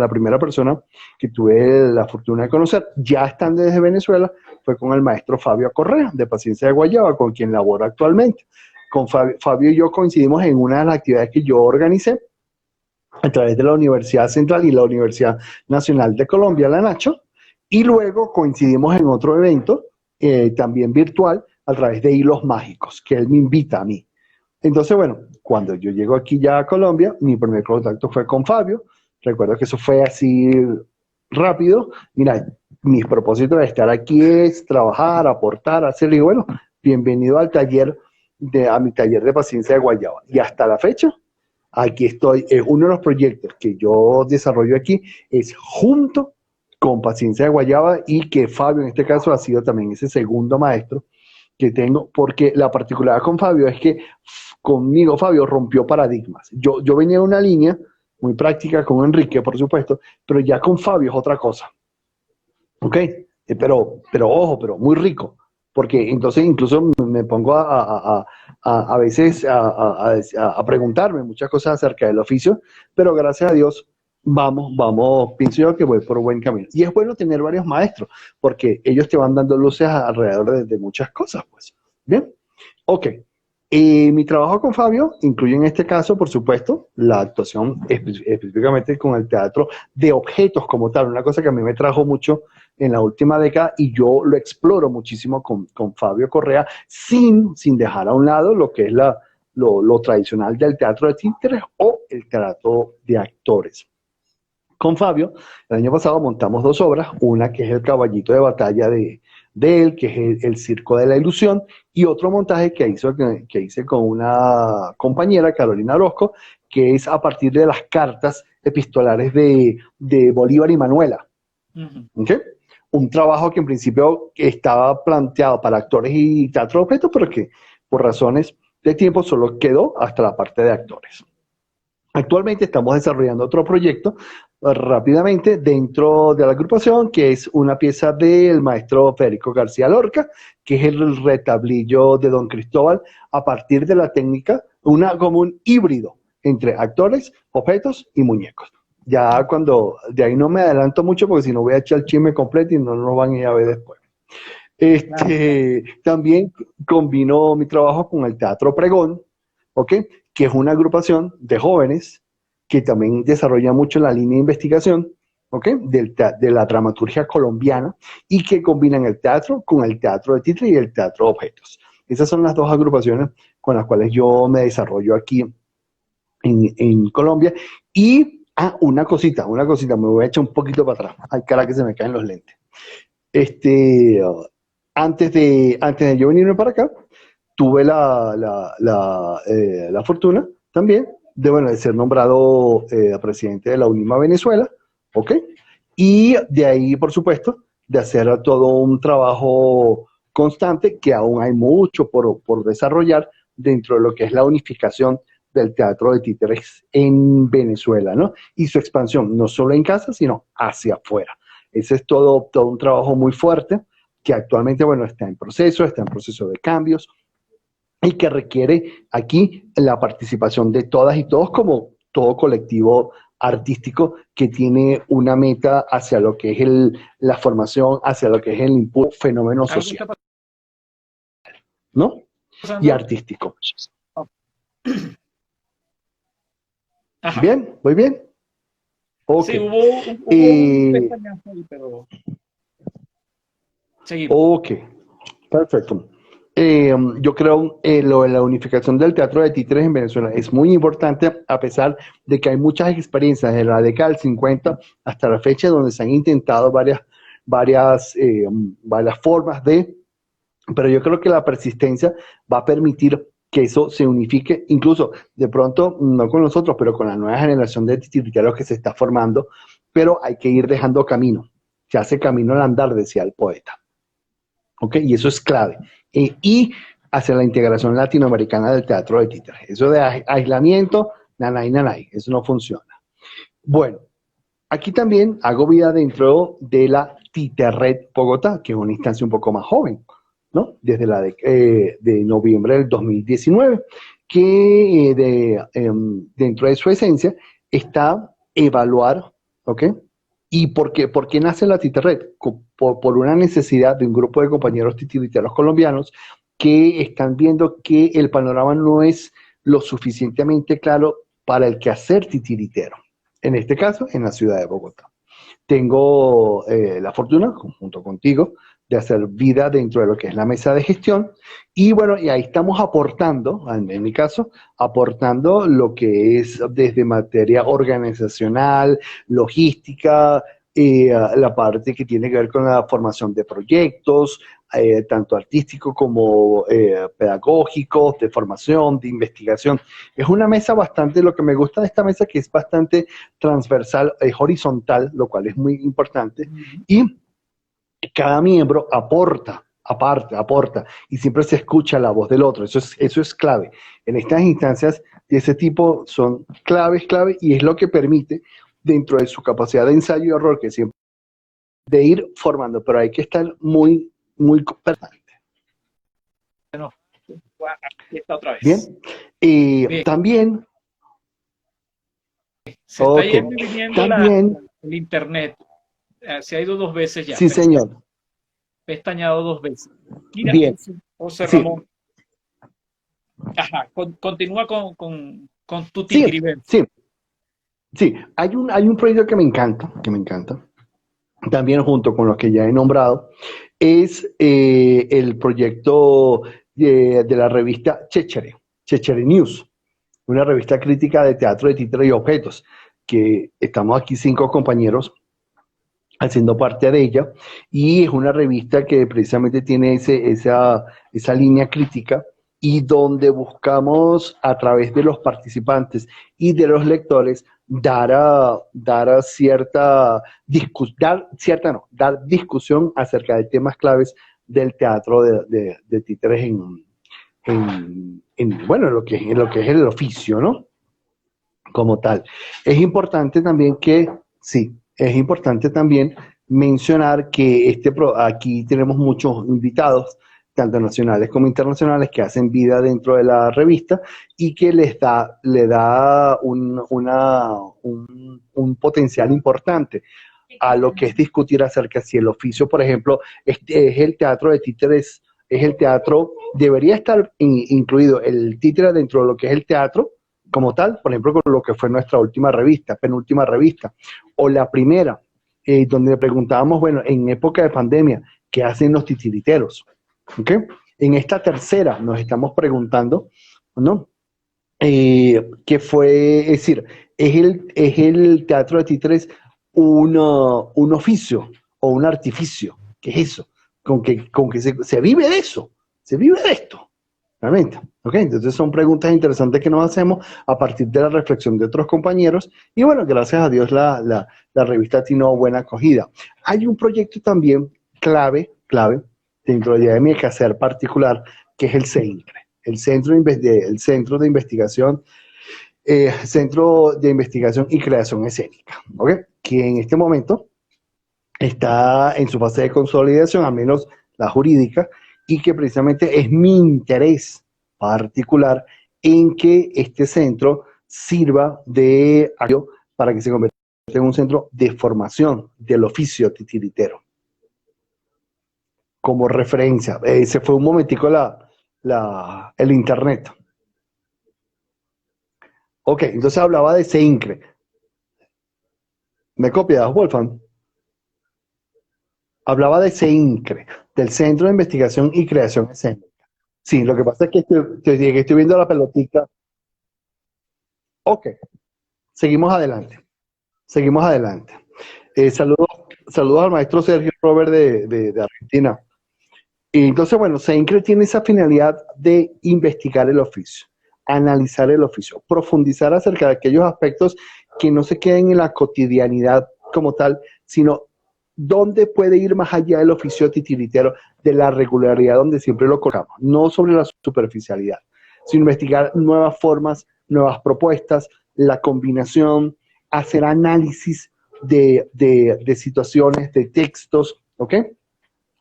primera persona que tuve la fortuna de conocer, ya estando desde Venezuela, fue con el maestro Fabio Correa, de Paciencia de Guayaba, con quien laboro actualmente. Con Fabio y yo coincidimos en una de las actividades que yo organicé a través de la Universidad Central y la Universidad Nacional de Colombia, la Nacho, y luego coincidimos en otro evento, también virtual, a través de Hilos Mágicos, que él me invita a mí. Entonces, bueno, cuando yo llego aquí ya a Colombia, mi primer contacto fue con Fabio. Recuerdo que eso fue así rápido. Mira, mis propósitos de estar aquí es trabajar, aportar, hacerlo. Y bueno, bienvenido al taller, a mi taller de paciencia de Guayaba. Y hasta la fecha, aquí estoy. Uno de los proyectos que yo desarrollo aquí es junto con Paciencia de Guayaba y que Fabio en este caso ha sido también ese segundo maestro que tengo, porque la particularidad con Fabio es que conmigo Fabio rompió paradigmas. Yo venía de una línea muy práctica con Enrique, por supuesto, pero ya con Fabio es otra cosa. ¿Ok? Pero ojo, pero muy rico, porque entonces incluso me pongo a veces a preguntarme muchas cosas acerca del oficio, pero gracias a Dios vamos, pienso yo que voy por buen camino. Y es bueno tener varios maestros, porque ellos te van dando luces alrededor de muchas cosas, pues. Bien, ok. Mi trabajo con Fabio incluye en este caso, por supuesto, la actuación específicamente con el teatro de objetos como tal, una cosa que a mí me trajo mucho en la última década y yo lo exploro muchísimo con Fabio Correa sin dejar a un lado lo que es lo tradicional del teatro de títeres o el teatro de actores. Con Fabio, el año pasado montamos 2 obras, una que es el caballito de batalla de él, que es el Circo de la Ilusión, y otro montaje que hice con una compañera, Carolina Orozco, que es a partir de las cartas epistolares de Bolívar y Manuela. ¿Okay? Un trabajo que en principio estaba planteado para actores y teatro de objetos, pero que por razones de tiempo solo quedó hasta la parte de actores. Actualmente estamos desarrollando otro proyecto rápidamente dentro de la agrupación, que es una pieza del maestro Federico García Lorca, que es el retablillo de Don Cristóbal, a partir de la técnica, como un híbrido entre actores, objetos y muñecos. Ya cuando, de ahí no me adelanto mucho, porque si no voy a echar el chisme completo y no nos van a ir a ver después. También combino mi trabajo con el Teatro Pregón, ¿ok? Que es una agrupación de jóvenes que también desarrolla mucho la línea de investigación, ¿ok? De la dramaturgia colombiana y que combinan el teatro con el teatro de títere y el teatro de objetos. Esas son las 2 agrupaciones con las cuales yo me desarrollo aquí en Colombia. Y, una cosita, me voy a echar un poquito para atrás. Ay, cara que se me caen los lentes. Antes de yo venirme para acá, tuve la fortuna también de ser nombrado presidente de la UNIMA Venezuela, ¿ok? Y de ahí, por supuesto, de hacer todo un trabajo constante, que aún hay mucho por desarrollar dentro de lo que es la unificación del teatro de títeres en Venezuela, ¿no? Y su expansión, no solo en casa, sino hacia afuera. Ese es todo un trabajo muy fuerte que actualmente, bueno, está en proceso de cambios y que requiere aquí la participación de todas y todos como todo colectivo artístico que tiene una meta hacia lo que es la formación, hacia lo que es el impulso, fenómeno social, ¿no? Y artístico. Ajá. ¿Bien? ¿Muy bien? Okay. Sí, hubo un pestañazo ahí, pero seguimos. Ok, perfecto. Yo creo lo de la unificación del teatro de títeres en Venezuela es muy importante, a pesar de que hay muchas experiencias de la década del 50 hasta la fecha donde se han intentado varias formas pero yo creo que la persistencia va a permitir que eso se unifique, incluso de pronto, no con nosotros, pero con la nueva generación de titiriteros que se está formando, pero hay que ir dejando camino. Se hace camino al andar, decía el poeta. ¿Ok? Y eso es clave. Y hacia la integración latinoamericana del teatro de títeres. Eso de aislamiento, nanay, eso no funciona. Bueno, aquí también hago vida dentro de la Titerred Bogotá, que es una instancia un poco más joven, ¿no? Desde de noviembre del 2019, que dentro de su esencia está evaluar, ¿ok? ¿Y por qué nace la Titerred? Por una necesidad de un grupo de compañeros titiriteros colombianos que están viendo que el panorama no es lo suficientemente claro para el quehacer titiritero. En este caso, en la ciudad de Bogotá. Tengo la fortuna, junto contigo, de hacer vida dentro de lo que es la mesa de gestión. Y bueno, y ahí estamos aportando, en mi caso, aportando lo que es desde materia organizacional, logística, la parte que tiene que ver con la formación de proyectos, tanto artísticos como pedagógicos, de formación, de investigación. Es una mesa bastante, lo que me gusta de esta mesa, que es bastante transversal, es horizontal, lo cual es muy importante, y cada miembro aporta, y siempre se escucha la voz del otro. Eso es clave. En estas instancias de ese tipo son clave, y es lo que permite, dentro de su capacidad de ensayo y error, que siempre de ir formando, pero hay que estar muy presente. Bueno, aquí está otra vez. Bien. Bien. También se está yendo y viniendo el internet. Se ha ido 2 veces ya. Sí, señor. Pestañado 2 veces. Mira, Bien. José Ramón. Ajá, continúa con tu titirivencia. Sí, hay un proyecto que me encanta, también junto con los que ya he nombrado, es el proyecto de la revista Chéchere News, una revista crítica de teatro de títeres y objetos, que estamos aquí 5 compañeros haciendo parte de ella, y es una revista que precisamente tiene esa línea crítica, y donde buscamos, a través de los participantes y de los lectores, dar discusión acerca de temas claves del teatro de títeres bueno, en lo que es el oficio, ¿no? Como tal. Es importante también mencionar que aquí tenemos muchos invitados, tanto nacionales como internacionales, que hacen vida dentro de la revista y que le da un potencial importante a lo que es discutir acerca si el oficio, por ejemplo, es el teatro de títeres, debería estar incluido el títere dentro de lo que es el teatro como tal, por ejemplo, con lo que fue nuestra penúltima revista, o la primera, donde preguntábamos, bueno, en época de pandemia, ¿qué hacen los titiriteros? ¿Okay? En esta tercera nos estamos preguntando, ¿no? ¿Qué fue? Es decir, ¿es el teatro de títeres un oficio o un artificio? ¿Qué es eso? Con que se vive de eso, se vive de esto, realmente. ¿Okay? Entonces son preguntas interesantes que nos hacemos a partir de la reflexión de otros compañeros, y bueno, gracias a Dios la revista tiene buena acogida. Hay un proyecto también clave, dentro de mi quehacer particular, que es el CEINCRE, el Centro de Investigación y Creación Escénica, ¿ok? Que en este momento está en su fase de consolidación, al menos la jurídica, y que precisamente es mi interés particular en que este centro sirva de apoyo para que se convierta en un centro de formación del oficio titiritero. Como referencia, se fue un momentico el internet. Ok, entonces hablaba de CEINCRE. ¿Me copias, Wolfgang? Hablaba de CEINCRE, del Centro de Investigación y Creación Escénica. Sí, lo que pasa es que estoy viendo la pelotita. Ok, seguimos adelante. Seguimos adelante. Saludos al maestro Sergio Robert de Argentina. Y entonces, bueno, CEINCRE tiene esa finalidad de investigar el oficio, analizar el oficio, profundizar acerca de aquellos aspectos que no se queden en la cotidianidad como tal, sino dónde puede ir más allá del oficio titiritero, de la regularidad donde siempre lo colocamos, no sobre la superficialidad, sino investigar nuevas formas, nuevas propuestas, la combinación, hacer análisis de situaciones, de textos, ¿ok?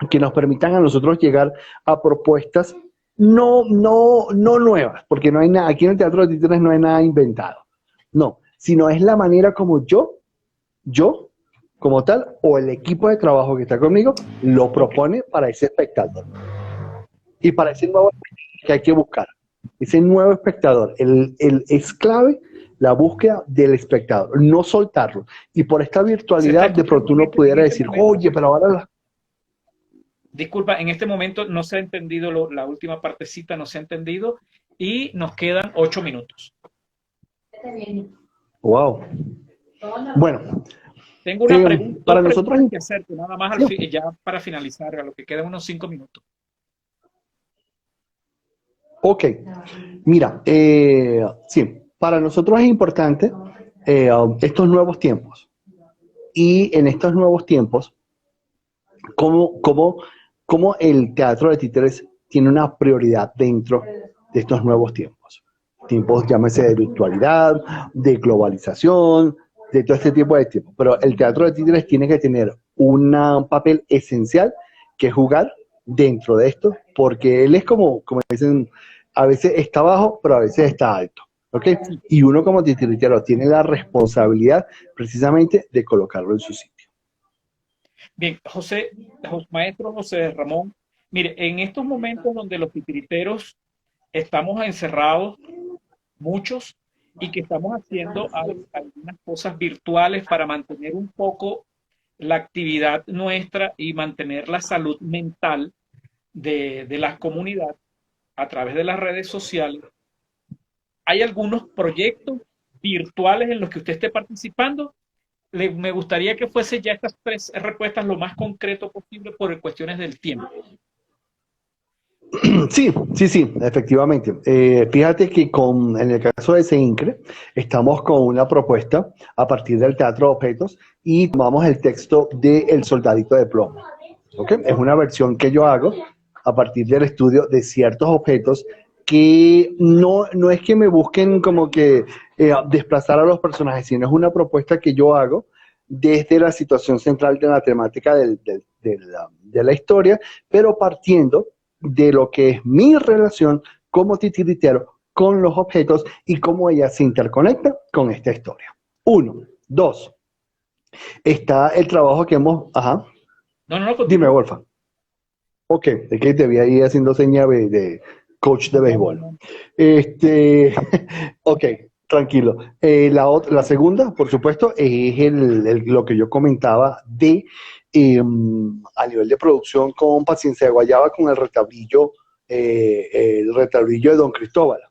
Que nos permitan a nosotros llegar a propuestas no nuevas, porque no hay nada, aquí en el Teatro de Títeres no hay nada inventado, no, sino es la manera como yo como tal, o el equipo de trabajo que está conmigo, lo propone para ese espectador. Y para ese nuevo espectador que hay que buscar, ese nuevo espectador, es clave la búsqueda del espectador, no soltarlo. Y por esta virtualidad, de pronto uno pudiera decir, oye, pero ahora... Disculpa, en este momento no se ha entendido, la última partecita no se ha entendido y nos quedan 8 minutos. Wow. Bueno. Tengo una pregunta para nosotros que hacerte, nada más ya para finalizar, a lo que quedan unos 5 minutos. Ok. Mira, sí, para nosotros es importante estos nuevos tiempos. Y en estos nuevos tiempos, ¿cómo el teatro de títeres tiene una prioridad dentro de estos nuevos tiempos? Tiempos, llámese de virtualidad, de globalización, de todo este tipo de tiempos. Pero el teatro de títeres tiene que tener un papel esencial que es jugar dentro de esto, porque él es como dicen, a veces está bajo, pero a veces está alto. ¿Ok? Y uno como titiritero tiene la responsabilidad precisamente de colocarlo en su sitio. Bien, maestro José Ramón, mire, en estos momentos donde los titiriteros estamos encerrados, muchos, y que estamos haciendo algunas cosas virtuales para mantener un poco la actividad nuestra y mantener la salud mental de la comunidad a través de las redes sociales. ¿Hay algunos proyectos virtuales en los que usted esté participando? Me gustaría que fuese ya estas 3 respuestas lo más concreto posible por cuestiones del tiempo. Sí, efectivamente. Fíjate que en el caso de CEINCRE estamos con una propuesta a partir del Teatro de Objetos y tomamos el texto de El Soldadito de Plomo. ¿Okay? Es una versión que yo hago a partir del estudio de ciertos objetos que no es que me busquen como que desplazar a los personajes, sino es una propuesta que yo hago desde la situación central de la temática de la historia, pero partiendo de lo que es mi relación como titiritero con los objetos y cómo ella se interconecta con esta historia. 1, 2. Está el trabajo que hemos... Ajá. No, dime, Wolfgang. Ok, es que te vi ahí haciendo señas de coach de béisbol. Ok, tranquilo. La segunda, por supuesto, es lo que yo comentaba de a nivel de producción con Paciencia de Guayaba con el retablillo de Don Cristóbal,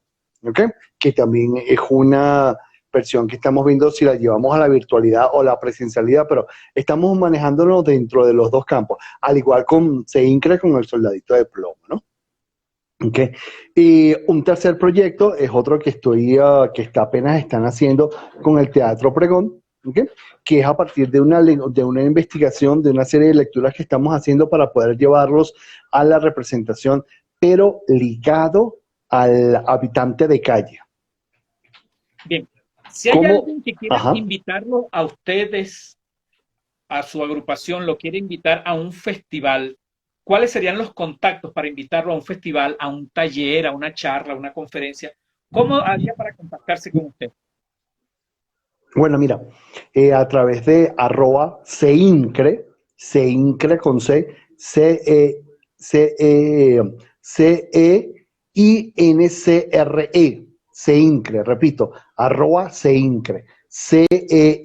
¿ok? Que también es una versión que estamos viendo si la llevamos a la virtualidad o la presencialidad, pero estamos manejándonos dentro de los dos campos, al igual con CEINCRE con El Soldadito de Plomo, ¿no? Okay. Y un tercer proyecto es otro que apenas están haciendo con el Teatro Pregón, ¿ok? Que es a partir de una investigación, de una serie de lecturas que estamos haciendo para poder llevarlos a la representación, pero ligado al habitante de calle. Bien, si hay ¿Cómo? alguien que quiera Ajá. invitarlo a ustedes, a su agrupación, lo quiere invitar a un festival, ¿cuáles serían los contactos para invitarlo a un festival, a un taller, a una charla, a una conferencia? ¿Cómo haría para contactarse con usted? Bueno, mira, a través de @seincre, seincre con C, Ceincre, seincre, repito, @seincre, Ceincre.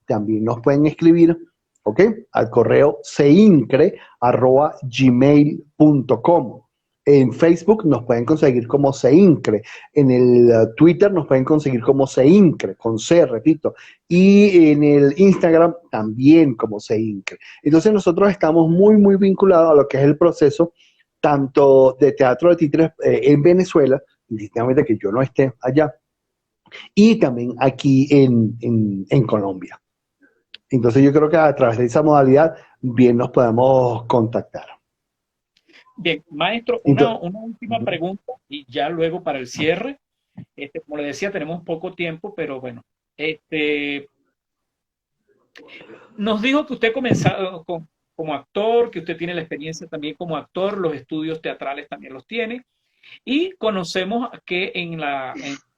También nos pueden escribir, ¿ok? Al correo seincre@gmail.com. En Facebook nos pueden conseguir como Seincre. En el Twitter nos pueden conseguir como Seincre, con C, repito. Y en el Instagram también como Seincre. Entonces nosotros estamos muy, muy vinculados a lo que es el proceso tanto de teatro de títeres en Venezuela, indistintamente que yo no esté allá, y también aquí en Colombia. Entonces yo creo que a través de esa modalidad bien nos podemos contactar. Bien, maestro, Entonces, una última pregunta y ya luego para el cierre. Como le decía, tenemos poco tiempo, pero bueno, este, nos dijo que usted comenzó como actor, que usted tiene la experiencia también como actor, los estudios teatrales también los tiene, y conocemos que en la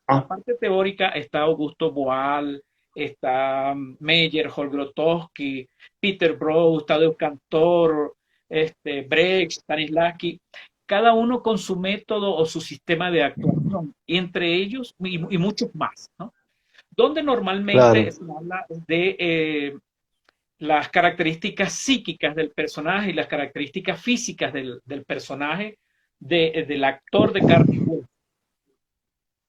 parte teórica está Augusto Boal, está Meyer, Grotowski, Peter Brook, Tadeusz Kantor, Brecht, Stanislavski, cada uno con su método o su sistema de actuación, y entre ellos y muchos más, ¿no? Donde normalmente claro. se habla de las características psíquicas del personaje y las características físicas del personaje, del actor de carne y hueso.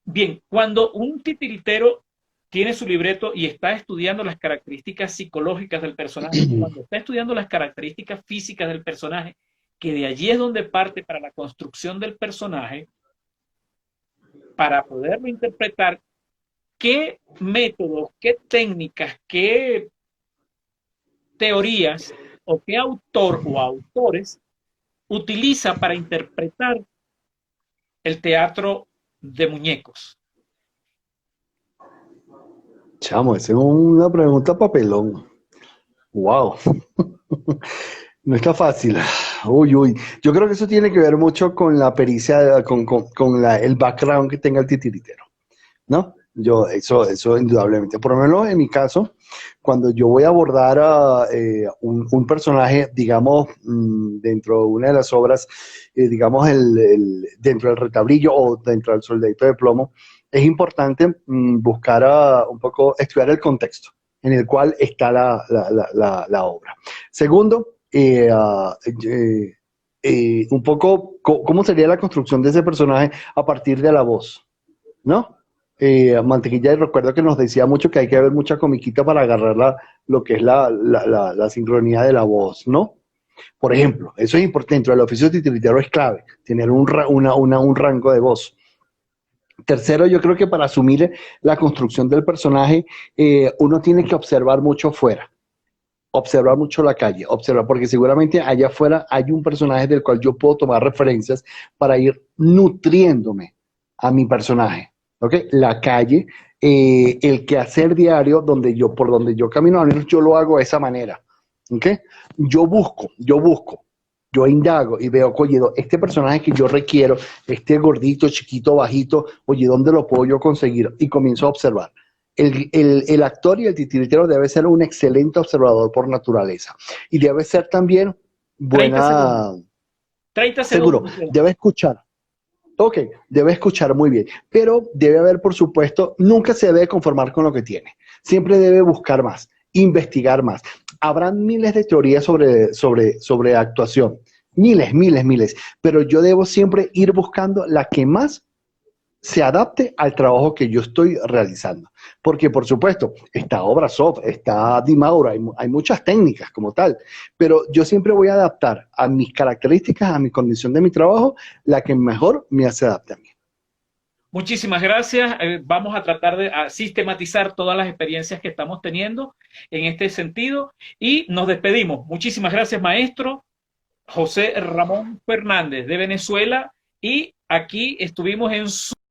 Bien, cuando un titiritero tiene su libreto y está estudiando las características psicológicas del personaje, cuando está estudiando las características físicas del personaje, que de allí es donde parte para la construcción del personaje, para poderlo interpretar, qué métodos, qué técnicas, qué teorías o qué autor o autores utiliza para interpretar el teatro de muñecos. Chamo, esa es una pregunta papelón. Wow. No está fácil. Uy, uy. Yo creo que eso tiene que ver mucho con la pericia, con el background que tenga el titiritero, ¿no? Eso indudablemente. Por lo menos en mi caso, cuando yo voy a abordar a un personaje, digamos, dentro de una de las obras, digamos, dentro del Retablillo o dentro del Soldadito de Plomo, es importante buscar un poco, estudiar el contexto en el cual está la obra. Segundo, un poco cómo sería la construcción de ese personaje a partir de la voz, ¿no? Mantequilla, y recuerdo que nos decía mucho que hay que ver mucha comiquita para agarrar lo que es la sincronía de la voz, ¿no? Por ejemplo, eso es importante, dentro del oficio titiritero es clave, tener un rango de voz. Tercero, yo creo que para asumir la construcción del personaje, uno tiene que observar mucho afuera, observar mucho la calle, observar, porque seguramente allá afuera hay un personaje del cual yo puedo tomar referencias para ir nutriéndome a mi personaje. ¿Ok? La calle, el quehacer diario por donde yo camino, al menos yo lo hago de esa manera. ¿Ok? Yo indago y veo, oye, este personaje que yo requiero, este gordito, chiquito, bajito, oye, ¿dónde lo puedo yo conseguir? Y comienzo a observar. El actor y el titiritero debe ser un excelente observador por naturaleza. Y debe ser también 30 segundos. buena... 30 Seguro, segundos. debe escuchar. Ok, debe escuchar muy bien, pero debe haber, por supuesto, nunca se debe conformar con lo que tiene. Siempre debe buscar más, investigar más. Habrán miles de teorías sobre actuación, miles, pero yo debo siempre ir buscando la que más se adapte al trabajo que yo estoy realizando. Porque, por supuesto, está Obrazov, está Di Mauro, hay muchas técnicas como tal, pero yo siempre voy a adaptar a mis características, a mi condición de mi trabajo, la que mejor me hace adapte a mí. Muchísimas gracias. Vamos a tratar de sistematizar todas las experiencias que estamos teniendo en este sentido y nos despedimos. Muchísimas gracias, maestro José Ramón Fernández de Venezuela, y aquí estuvimos en